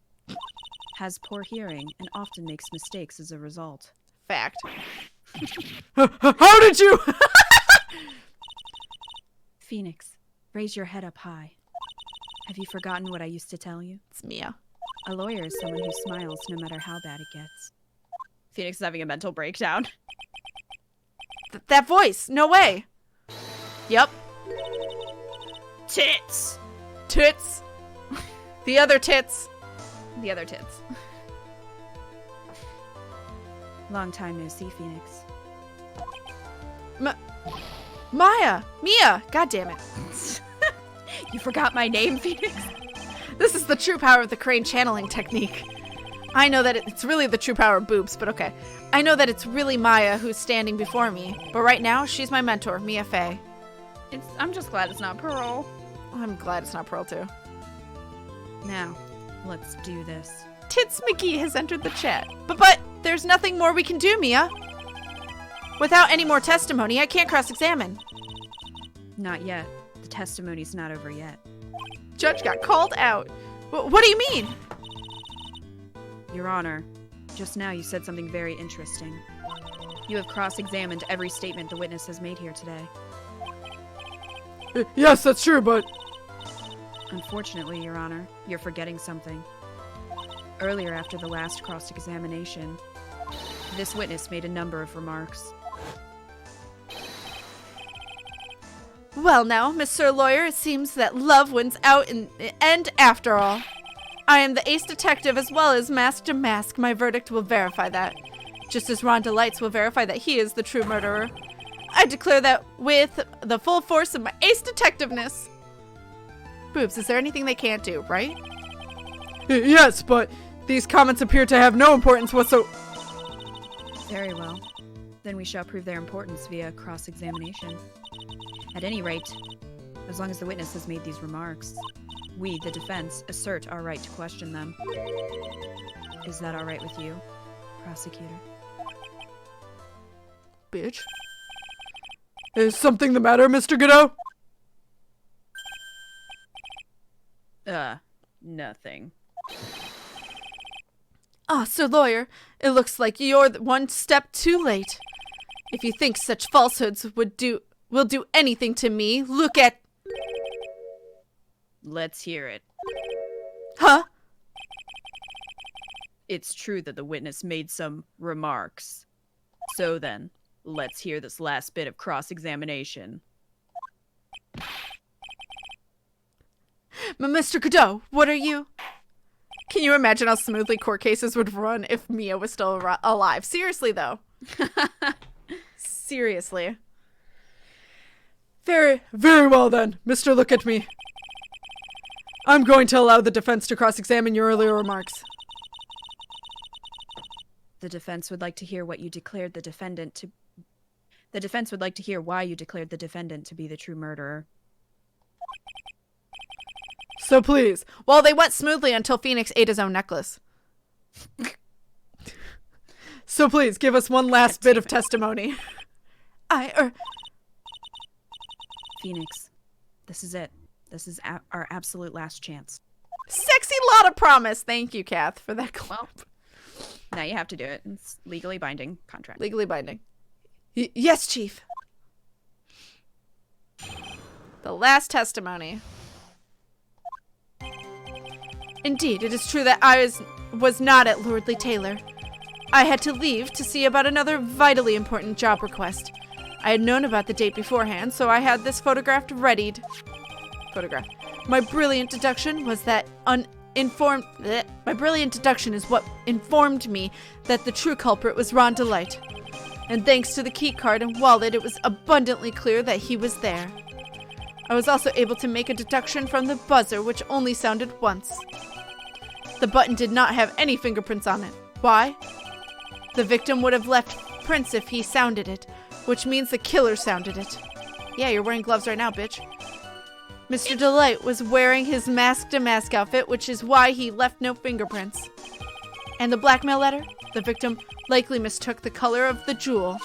S2: Has poor hearing and often makes mistakes as a result.
S3: Fact. How did you?
S2: Phoenix, raise your head up high. Have you forgotten what I used to tell you?
S3: It's Mia.
S2: A lawyer is someone who smiles no matter how bad it gets. Phoenix is having a mental breakdown.
S3: That voice! No way! Yep.
S2: Tits!
S3: Tits! The other tits.
S2: The other tits. Long time no see, Phoenix.
S3: Maya! Mia! God damn it.
S2: You forgot my name, Phoenix?
S3: This is the true power of the crane channeling technique. I know that it's really the true power of boobs, but okay. I know that it's really Maya who's standing before me, but right now, she's my mentor, Mia Fey.
S2: I'm just glad it's not Pearl.
S3: I'm glad it's not Pearl, too.
S2: Now, let's do this.
S3: Tits McGee has entered the chat. But there's nothing more we can do, Mia. Without any more testimony, I can't cross-examine.
S2: Not yet. The testimony's not over yet.
S3: Judge got called out. What do you mean?
S2: Your Honor, just now you said something very interesting. You have cross-examined every statement the witness has made here today.
S3: Yes, that's true, but...
S2: Unfortunately, Your Honor, you're forgetting something. Earlier after the last cross-examination, this witness made a number of remarks.
S3: Well now, Mr. Lawyer, it seems that love wins out in the end after all. I am the ace detective as well as Mask DeMasque. My verdict will verify that. Just as Ron DeLite will verify that he is the true murderer. I declare that with the full force of my ace detectiveness. Boobs, is there anything they can't do, right? Yes, but these comments appear to have no importance whatsoever.
S2: Very well. Then we shall prove their importance via cross-examination. At any rate, as long as the witness has made these remarks, we, the defense, assert our right to question them. Is that all right with you, Prosecutor?
S3: Bitch. Is something the matter, Mr. Godot?
S2: Nothing.
S3: Ah, Sir Lawyer, it looks like you're one step too late. If you think such falsehoods will do anything to me, look at...
S2: Let's hear it.
S3: Huh?
S2: It's true that the witness made some remarks. So then, let's hear this last bit of cross-examination.
S3: Mr. Godot, what are you... Can you imagine how smoothly court cases would run if Mia was still alive? Seriously, though. Seriously. Very, very well then. Mr. Look at Me. I'm going to allow the defense to cross-examine your earlier remarks.
S2: The defense would like to hear what you declared the defendant to... The defense would like to hear why you declared the defendant to be the true murderer.
S3: So please. Well, they went smoothly until Phoenix ate his own necklace. So please, give us one last bit of testimony.
S2: Phoenix, this is it. This is our absolute last chance.
S1: Sexy lot of promise. Thank you, Kath, for that clip.
S2: Well, now you have to do it. It's legally binding contract.
S1: Legally binding. Yes, Chief. The last testimony. Indeed, it is true that I was not at Lordly Taylor. I had to leave to see about another vitally important job request. I had known about the date beforehand, so I had this photographed readied. My brilliant deduction was that My brilliant deduction is what informed me that the true culprit was Ron DeLite. And thanks to the key card and wallet, it was abundantly clear that he was there. I was also able to make a deduction from the buzzer, which only sounded once. The button did not have any fingerprints on it. Why? The victim would have left prints if he sounded it, which means the killer sounded it. Yeah, you're wearing gloves right now, bitch. Mr. DeLite was wearing his Mask DeMasque outfit, which is why he left no fingerprints. And the blackmail letter? The victim likely mistook the color of the jewel.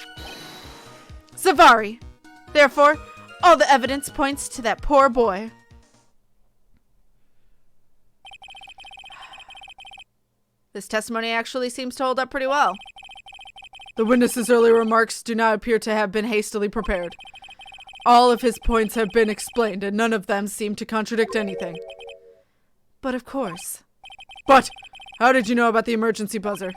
S1: Zavari. Therefore, all the evidence points to that poor boy. This testimony actually seems to hold up pretty well.
S3: The witness's earlier remarks do not appear to have been hastily prepared. All of his points have been explained, and none of them seem to contradict anything.
S1: But of course.
S3: But how did you know about the emergency buzzer?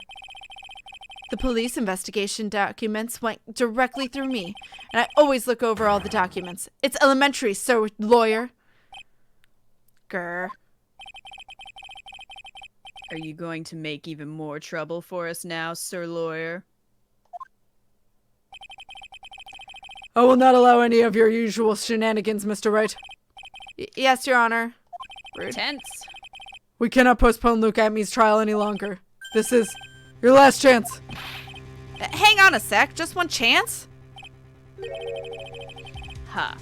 S1: The police investigation documents went directly through me, and I always look over all the documents. It's elementary, so lawyer. Grr.
S2: Are you going to make even more trouble for us now, Sir Lawyer?
S3: I will not allow any of your usual shenanigans, Mr. Wright.
S1: Yes, Your Honor. Rude.
S2: Tense.
S3: We cannot postpone Luke Atmey's trial any longer. This is your last chance.
S1: Hang on a sec. Just one chance?
S2: Ha.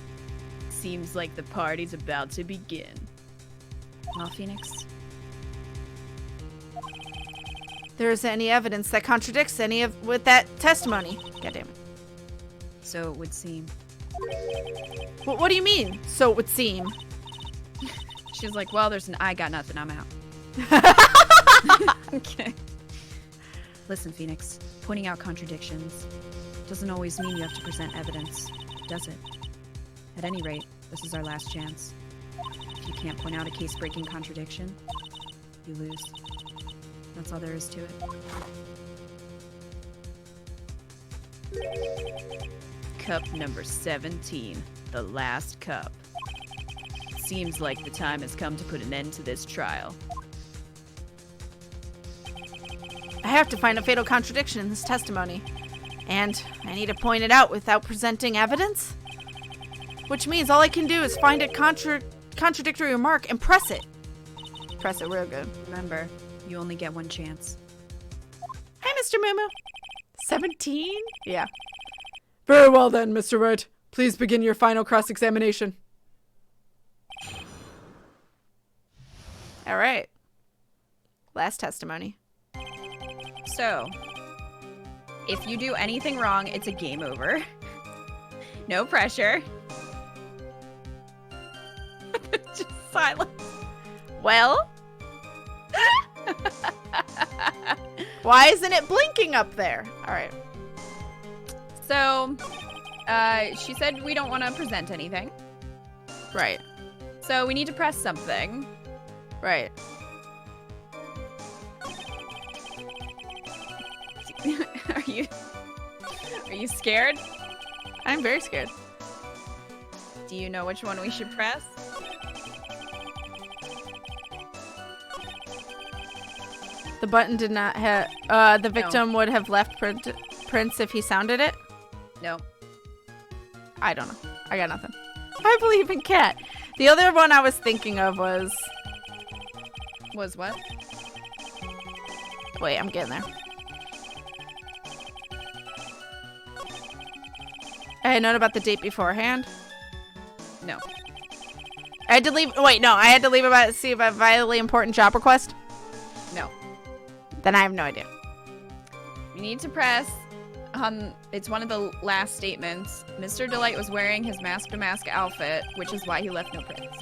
S2: Seems like the party's about to begin. Well, Phoenix?
S1: There isn't any evidence that contradicts any of with that testimony. God damn it.
S2: So it would seem.
S1: What do you mean? So it would seem.
S2: She's like, well, there's an I got nothing, I'm out. Okay. Listen, Phoenix, pointing out contradictions doesn't always mean you have to present evidence, does it? At any rate, this is our last chance. If you can't point out a case-breaking contradiction, you lose. That's all there is to it. Cup number 17, the last cup. Seems like the time has come to put an end to this trial.
S1: I have to find a fatal contradiction in this testimony. And I need to point it out without presenting evidence? Which means all I can do is find a contradictory remark and press it. Press it real good.
S2: Remember, you only get one chance.
S1: Hi, Mr. Mumu. 17? Yeah.
S3: Very well then, Mr. Wright. Please begin your final cross-examination.
S1: All right. Last testimony.
S2: So, if you do anything wrong, it's a game over. No pressure. Just silence.
S1: Well? Why isn't it blinking up there? All right.
S2: So, she said we don't want to present anything.
S1: Right.
S2: So we need to press something.
S1: Right.
S2: Are you scared?
S1: I'm very scared.
S2: Do you know which one we should press?
S1: The button did not have. The victim would have left prints if he sounded it.
S2: No.
S1: I don't know. I got nothing. I believe in Cat. The other one I was thinking of was.
S2: Was what?
S1: Wait, I'm getting there. I had known about the date beforehand.
S2: No.
S1: I had to leave. Wait, no. I had to leave about see about a vitally important job request.
S2: No.
S1: Then I have no idea.
S2: You need to press It's one of the last statements. Mr. DeLite was wearing his Mask DeMasque outfit, which is why he left no prints.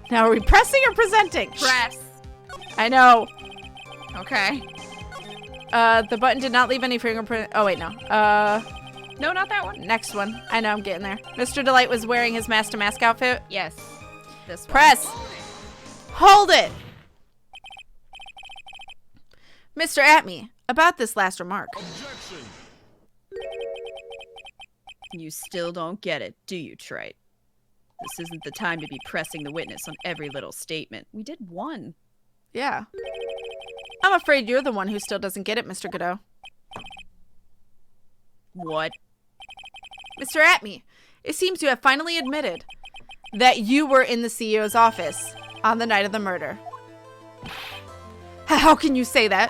S1: Now, are we pressing or presenting?
S2: Press.
S1: I know.
S2: Okay.
S1: The button did not leave any fingerprint. Oh, wait, no.
S2: No, not that one.
S1: Next one. I know, I'm getting there. Mr. DeLite was wearing his Mask DeMasque outfit.
S2: Yes. This one.
S1: Press. Hold it. Mr. Atmey, about this last remark.
S6: Objection.
S2: You still don't get it, do you, Trite? This isn't the time to be pressing the witness on every little statement. We did one.
S1: Yeah. I'm afraid you're the one who still doesn't get it, Mr. Godot.
S2: What?
S1: Mr. Atmey, it seems you have finally admitted that you were in the CEO's office on the night of the murder. How can you say that?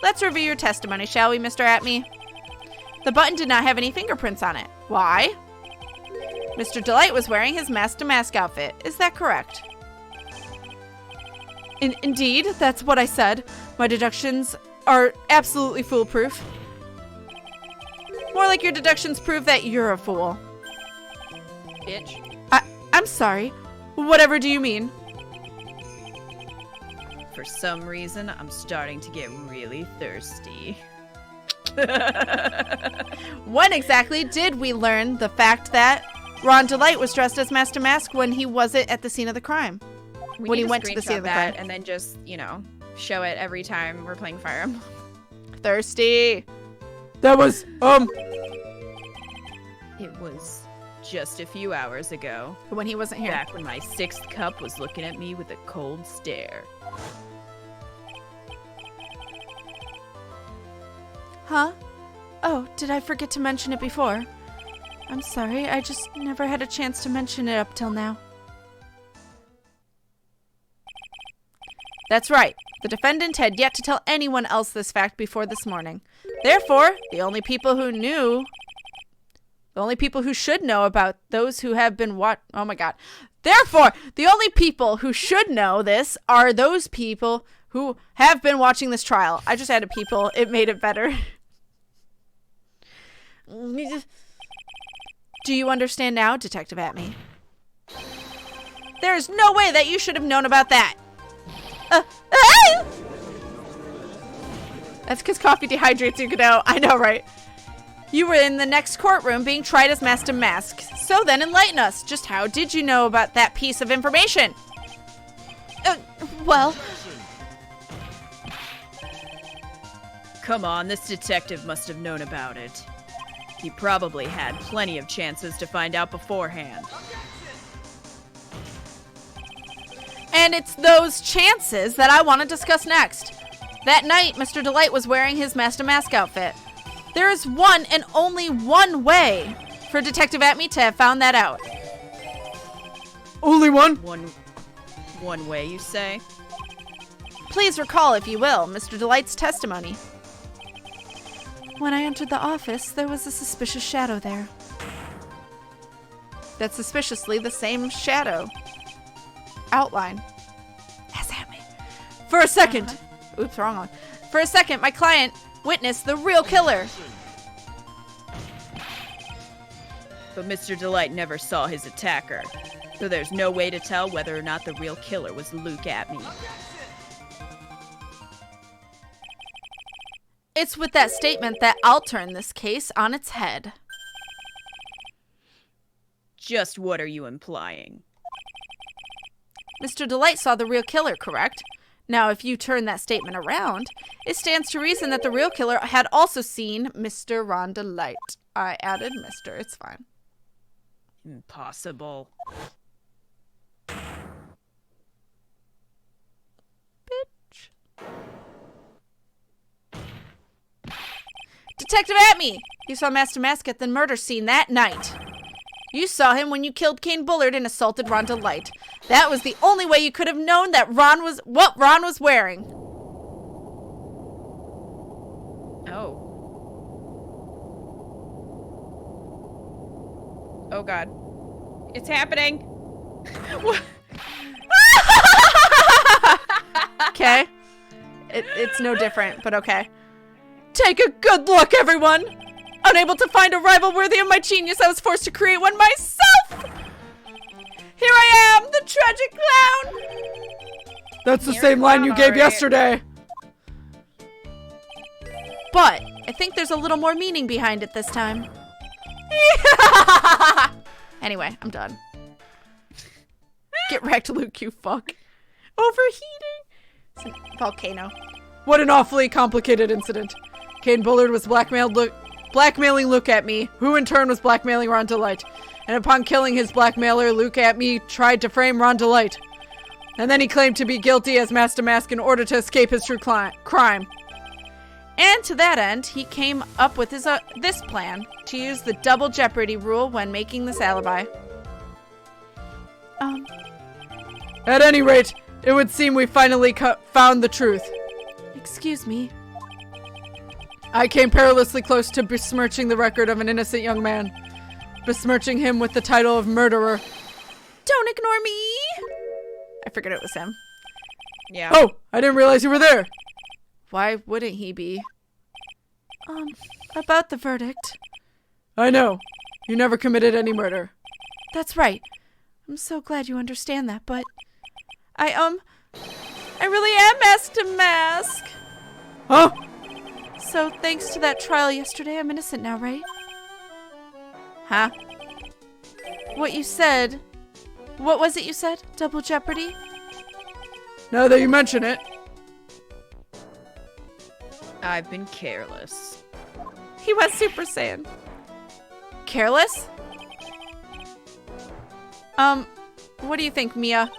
S1: Let's review your testimony, shall we, Mr. Atmey? The button did not have any fingerprints on it. Why? Mr. DeLite was wearing his Mask DeMasque outfit. Is that correct? Indeed, that's what I said. My deductions are absolutely foolproof. More like your deductions prove that you're a fool.
S2: Bitch.
S1: I'm sorry. Whatever do you mean?
S2: For some reason, I'm starting to get really thirsty.
S1: When exactly did we learn the fact that Ron DeLite was dressed as Mask DeMasque when he wasn't at the scene of the crime? When he went to the scene of the crime.
S2: And then just, you know, show it every time we're playing Fire Emblem.
S1: Thirsty.
S3: That was,
S2: It was just a few hours ago.
S1: When he wasn't here.
S2: Back when my 6th cup was looking at me with a cold stare.
S1: Huh? Oh, did I forget to mention it before? I'm sorry, I just never had a chance to mention it up till now. That's right. The defendant had yet to tell anyone else this fact before this morning. Therefore, the only people who should know about those who have been oh my god. Therefore, the only people who should know this are those people who have been watching this trial. I just added people. It made it better. Do you understand now, Detective Atmey? There is no way that you should have known about that. That's because coffee dehydrates you, Godot. I know, right? You were in the next courtroom being tried as Mask DeMasque. So then enlighten us. Just how did you know about that piece of information? Well...
S2: Come on, this detective must have known about it. He probably had plenty of chances to find out beforehand.
S1: And it's those chances that I want to discuss next. That night, Mr. DeLite was wearing his Mask DeMasque outfit. There is one and only one way for Detective Atmey to have found that out.
S3: only one?
S2: One way, you say?
S1: Please recall, if you will, Mr. DeLite's testimony. When I entered the office, there was a suspicious shadow there. That's suspiciously the same shadow outline as Atmey. For a second, oops, wrong one. For a second, my client witnessed the real killer.
S2: But Mr. DeLite never saw his attacker, so there's no way to tell whether or not the real killer was Luke Atmey.
S1: It's with that statement that I'll turn this case on its head.
S2: Just what are you implying?
S1: Mr. DeLite saw the real killer, correct? Now, if you turn that statement around, it stands to reason that the real killer had also seen Mr. Ron DeLite. I added Mr. It's fine.
S2: Impossible.
S1: Bitch. Detective Atmey! You saw Mask DeMasque at the murder scene that night. You saw him when you killed Kane Bullard and assaulted Ron DeLite. That was the only way you could have known that what Ron was wearing.
S2: Oh. Oh god. It's happening!
S1: Okay. It's no different, but okay. Take a good look, everyone! Unable to find a rival worthy of my genius, I was forced to create one myself! Here I am, the tragic clown!
S3: That's the same line you gave yesterday.
S1: But I think there's a little more meaning behind it this time. Anyway, I'm done. Get wrecked, Luke, you fuck. Overheating. It's a volcano.
S3: What an awfully complicated incident. Kane Bullard was blackmailing Luke Atmey, who in turn was blackmailing Ron DeLite. And upon killing his blackmailer, Luke Atmey tried to frame Ron DeLite. And then he claimed to be guilty as Mask DeMasque in order to escape his true crime.
S1: And to that end, he came up with this plan to use the double jeopardy rule when making this alibi.
S3: At any rate, it would seem we finally found the truth.
S1: Excuse me.
S3: I came perilously close to besmirching the record of an innocent young man. Besmirching him with the title of murderer.
S1: Don't ignore me! I figured it was him.
S2: Yeah.
S3: Oh, I didn't realize you were there.
S1: Why wouldn't he be? About the verdict.
S3: I know. You never committed any murder.
S1: That's right. I'm so glad you understand that, but I really am Mask DeMasque.
S3: Huh?
S1: So thanks to that trial yesterday, I'm innocent now, right? Huh? What you said? What was it you said? Double jeopardy?
S3: Now that you mention it.
S2: I've been careless.
S1: He went Super Saiyan. Careless? What do you think, Mia?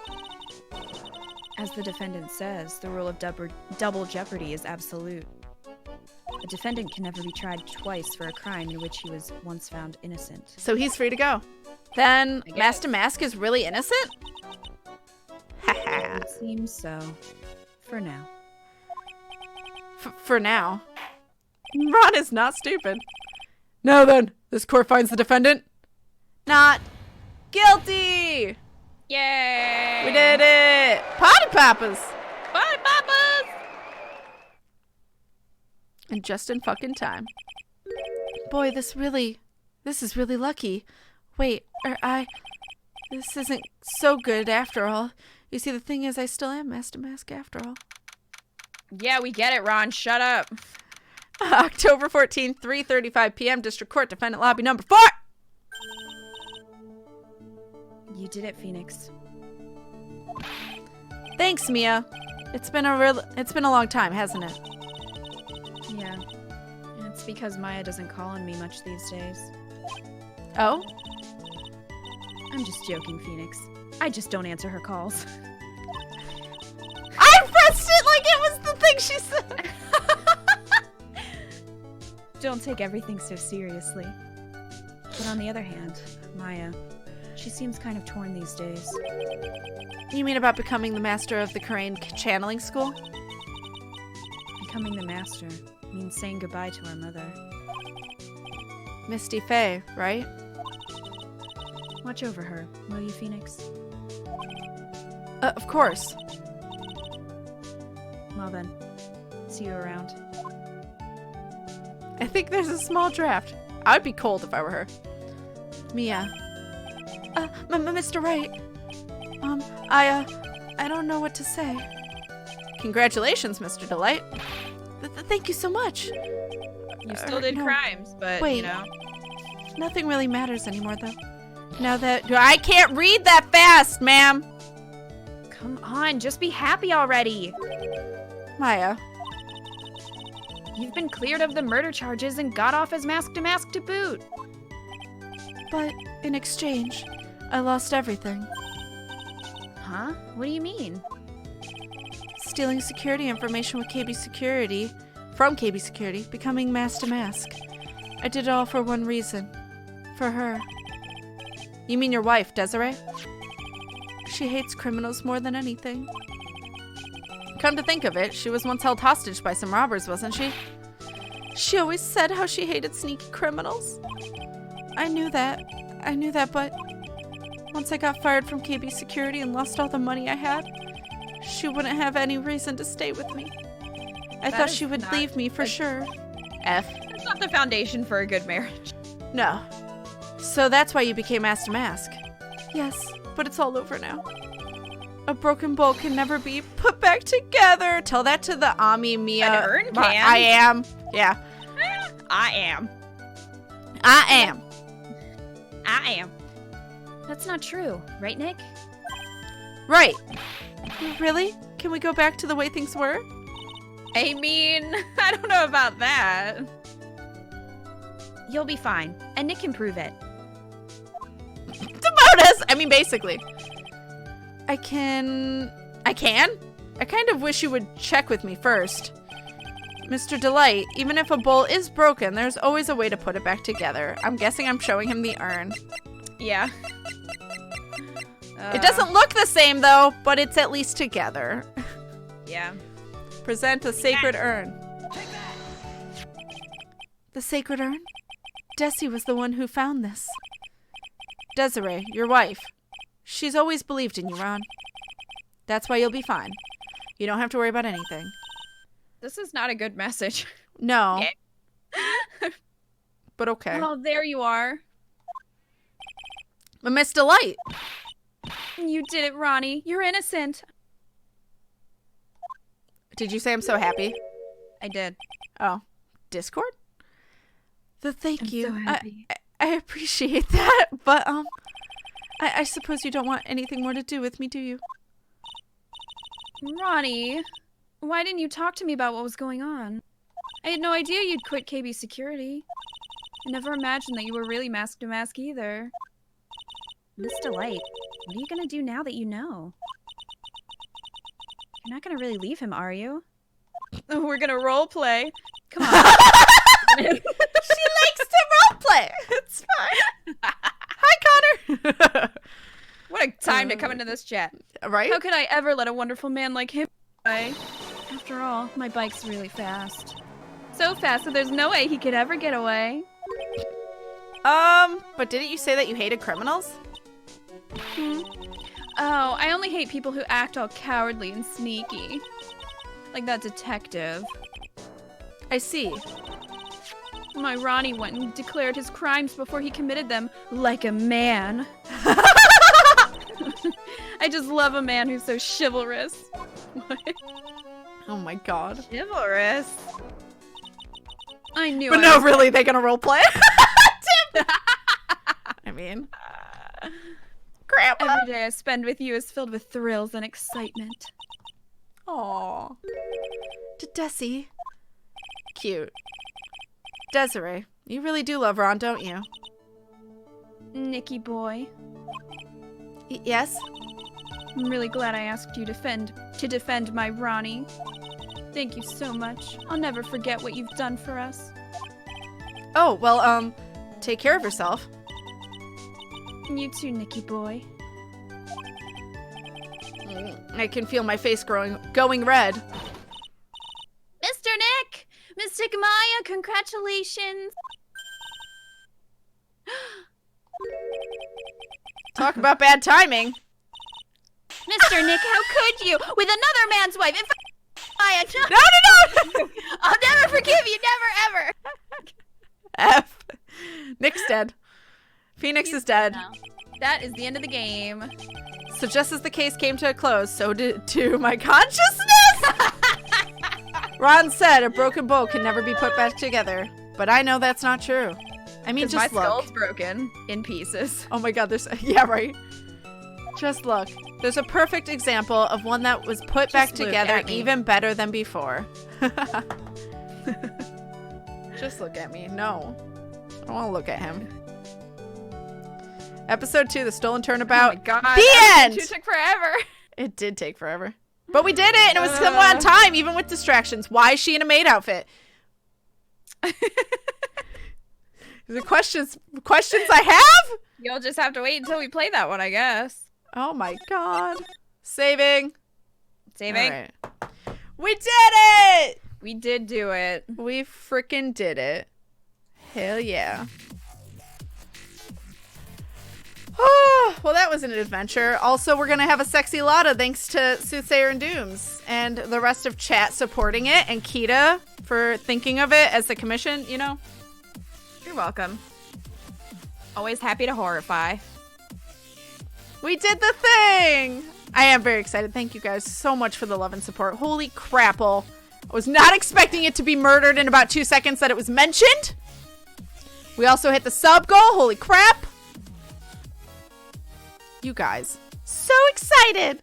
S2: As the defendant says, the rule of double jeopardy is absolute. A defendant can never be tried twice for a crime in which he was once found innocent.
S1: So he's free to go. Then Mask DeMasque is really innocent? Haha.
S2: It seems so. For now.
S1: For now. Ron is not stupid.
S3: Now then, this court finds the defendant
S1: not guilty!
S2: Yay!
S1: We did it! Potty Papas!
S2: Potty Papas!
S1: And just in fucking time. Boy, this is really lucky. Wait, this isn't so good after all. You see, the thing is, I still am Mask DeMasque after all.
S2: Yeah, we get it, Ron. Shut up.
S1: October 14th, 3:35 p.m. District Court, Defendant Lobby number 4!
S2: You did it, Phoenix.
S1: Thanks, Mia. It's been a long time, hasn't it?
S2: Yeah. It's because Maya doesn't call on me much these days.
S1: Oh?
S2: I'm just joking, Phoenix. I just don't answer her calls.
S1: I pressed it like it was the thing she said!
S2: Don't take everything so seriously. But on the other hand, Maya, she seems kind of torn these days.
S1: You mean about becoming the master of the Karain channeling school?
S2: Becoming the master means saying goodbye to our mother.
S1: Misty Faye, right?
S2: Watch over her, will you, Phoenix?
S1: Of course.
S2: Well then, see you around.
S1: I think there's a small draft. I'd be cold if I were her. Mia. Mr. Wright. I don't know what to say. Congratulations, Mr. DeLite. Thank you so much.
S2: You still did crimes, but,
S1: wait.
S2: you know.
S1: Nothing really matters anymore, though. Now that... I can't read that fast, ma'am!
S2: Come on, just be happy already.
S1: Maya.
S2: You've been cleared of the murder charges and got off as Mask DeMasque to boot.
S1: But in exchange, I lost everything.
S2: Huh? What do you mean?
S1: Stealing security information with KB Security, from KB Security, becoming Mask DeMasque. I did it all for one reason. For her. You mean your wife, Desirée? She hates criminals more than anything. Come to think of it, she was once held hostage by some robbers, wasn't she? She always said how she hated sneaky criminals. I knew that, but once I got fired from KB Security and lost all the money I had, she wouldn't have any reason to stay with me. I thought she would leave me for sure. F.
S2: That's not the foundation for a good marriage.
S1: No. So that's why you became Mask DeMasque. Yes, but it's all over now. A broken bowl can never be put back together. Tell that to the Ami Mia.
S2: An urn can.
S1: I am. Yeah.
S2: I am.
S1: I am.
S2: I am. That's not true, right, Nick?
S1: Right. Really? Can we go back to the way things were?
S2: I mean, I don't know about that. You'll be fine, and Nick can prove it.
S1: Demote us! I mean, basically. I can? I kind of wish you would check with me first. Mr. DeLite, even if a bowl is broken, there's always a way to put it back together. I'm guessing I'm showing him the urn.
S2: Yeah.
S1: It doesn't look the same, though, but it's at least together.
S2: Yeah.
S1: Present a sacred urn. The sacred urn? Desi was the one who found this. Desirée, your wife. She's always believed in you, Ron. That's why you'll be fine. You don't have to worry about anything.
S2: This is not a good message.
S1: No. But okay.
S2: Oh, there you are.
S1: Miss DeLite.
S2: You did it, Ronnie. You're innocent.
S1: Did you say I'm so happy?
S2: I did.
S1: Oh. Discord? Thank you.
S2: So happy.
S1: I appreciate that, but I suppose you don't want anything more to do with me, do you?
S2: Ronnie, why didn't you talk to me about what was going on? I had no idea you'd quit KB Security. I never imagined that you were really Mask DeMasque either. Miss DeLite, what are you gonna do now that you know? You're not gonna really leave him, are you? We're gonna role play. Come on.
S1: She likes to roleplay. It's fine. Hi, Connor.
S2: What a time to come into this chat.
S1: Right?
S2: How could I ever let a wonderful man like him away? After all, my bike's really fast. So fast that there's no way he could ever get away.
S1: But didn't you say that you hated criminals?
S2: Oh, I only hate people who act all cowardly and sneaky. Like that detective.
S1: I see.
S2: My Ronnie went and declared his crimes before he committed them like a man. I just love a man who's so chivalrous.
S1: Oh my god.
S2: Chivalrous? I knew
S1: But
S2: I
S1: no,
S2: was
S1: really, they gonna roleplay? I mean... Grandpa!
S2: Every day I spend with you is filled with thrills and excitement.
S1: Aww. To Desi. Cute. Desirée, you really do love Ron, don't you?
S2: Nicky boy.
S1: Yes?
S2: I'm really glad I asked you to defend my Ronnie. Thank you so much. I'll never forget what you've done for us.
S1: Oh, well, take care of yourself.
S2: You too, Nicky boy.
S1: I can feel my face going red.
S2: Mr. Nick! Miss Maya, congratulations!
S1: Talk about bad timing.
S2: Mr. Nick, how could you? With another man's wife! In Maya,
S1: No!
S2: I'll never forgive you, never, ever!
S1: F. Nick's dead. Phoenix is dead.
S2: No. That is the end of the game.
S1: So just as the case came to a close, so did to my consciousness! Ron said a broken bowl can never be put back together, but I know that's not true. I mean, just
S2: my
S1: look.
S2: skull's broken in pieces.
S1: Oh my god, there's... Yeah, right? Just look. There's a perfect example of one that was put back together even better than before. Just look at me. No. I don't want to look at him. Episode 2, The Stolen Turnabout.
S2: Oh my god.
S1: The end!
S2: It took forever.
S1: It did take forever. But we did it, and it was somewhat on time, even with distractions. Why is she in a maid outfit? The questions I have?
S2: You'll just have to wait until we play that one, I guess.
S1: Oh my god. Saving.
S2: Saving.
S1: All right. We did it!
S2: We did do it.
S1: We freaking did it. Hell yeah. Well, that was an adventure. Also, we're going to have a sexy Lotta thanks to Soothsayer and Dooms and the rest of chat supporting it, and Kita for thinking of it as the commission, you know?
S2: You're welcome. Always happy to horrify.
S1: We did the thing! I am very excited. Thank you guys so much for the love and support. Holy crapple. I was not expecting it to be murdered in about 2 seconds that it was mentioned. We also hit the sub goal. Holy crap. You guys. So excited.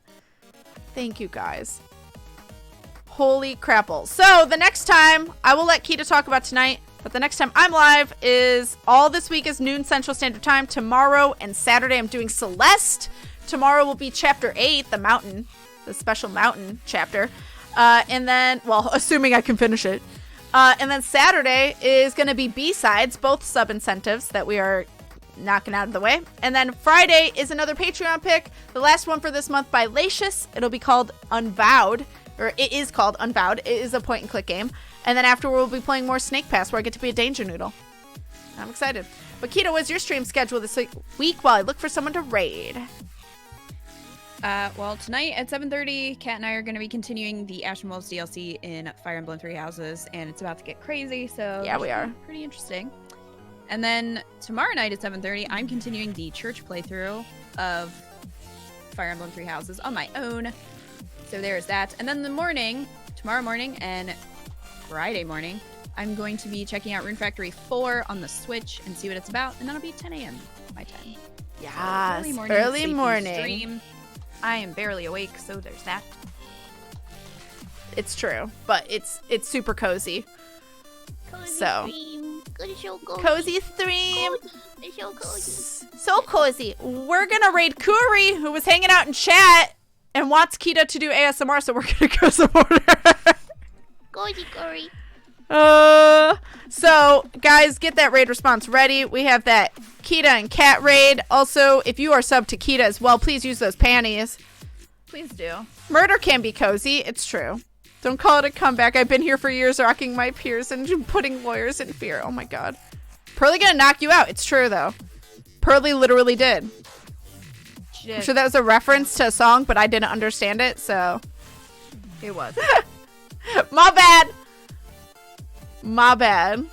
S1: Thank you guys. Holy crapple. So the next time, I will let Kita talk about tonight, but the next time I'm live is all this week is noon Central Standard Time. Tomorrow and Saturday I'm doing Celeste. Tomorrow will be Chapter 8, the mountain, the special mountain chapter. And then, well, assuming I can finish it. And then Saturday is going to be B-sides, both sub-incentives that we are knocking out of the way. And then Friday is another Patreon pick, the last one for this month by Lacious. It'll be called Unvowed, or it is called Unvowed. It is a point-and-click game. And then after we'll be playing more Snake Pass, where I get to be a Danger Noodle. I'm excited. But Kita, what's your stream schedule this week while I look for someone to raid?
S2: Well, tonight at 7:30, Kat and I are going to be continuing the Ash and Wolves DLC in Fire Emblem Three Houses, and it's about to get crazy, so
S1: yeah, we are.
S2: Pretty interesting. And then tomorrow night at 7:30, I'm continuing the church playthrough of Fire Emblem Three Houses on my own. So there's that. And then tomorrow morning and Friday morning, I'm going to be checking out Rune Factory 4 on the Switch and see what it's about, and that'll be 10 a.m. my time.
S1: Yes,
S2: So
S1: early morning.
S2: Stream. I am barely awake, so there's that.
S1: It's true, but it's super cozy. So cozy stream. So cozy. We're gonna raid Kuri, who was hanging out in chat and wants Kita to do ASMR, so we're gonna go support her.
S6: Cozy Kuri.
S1: So guys, get that raid response ready. We have that Kita and Kat raid. Also, if you are subbed to Kita as well, please use those panties.
S2: Please do.
S1: Murder can be cozy. It's true. Don't call it a comeback. I've been here for years rocking my peers and putting lawyers in fear. Oh my god. Pearly gonna knock you out. It's true though. Pearly literally did. I'm sure that was a reference to a song, but I didn't understand it, so.
S2: It was.
S1: My bad. My bad.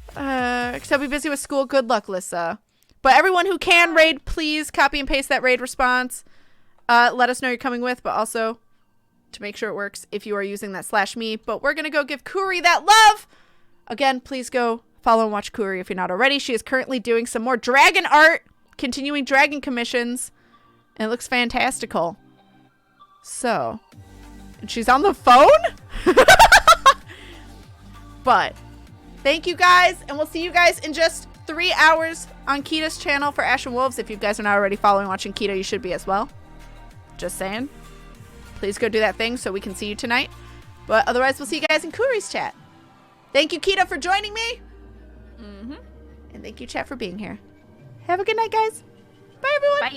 S1: Because I'll be busy with school. Good luck, Lissa. But everyone who can raid, please copy and paste that raid response. Let us know you're coming with, but also to make sure it works if you are using that /me. But we're going to go give Kuri that love. Again, please go follow and watch Kuri if you're not already. She is currently doing some more dragon art, continuing dragon commissions, and it looks fantastical. So, and she's on the phone? But thank you guys, and we'll see you guys in just 3 hours on Kita's channel for Ash and Wolves. If you guys are not already following watching Kita, you should be as well. Just saying. Please go do that thing so we can see you tonight. But otherwise, we'll see you guys in Kuri's chat. Thank you, Kita, for joining me. And thank you, chat, for being here. Have a good night, guys. Bye, everyone.
S2: Bye.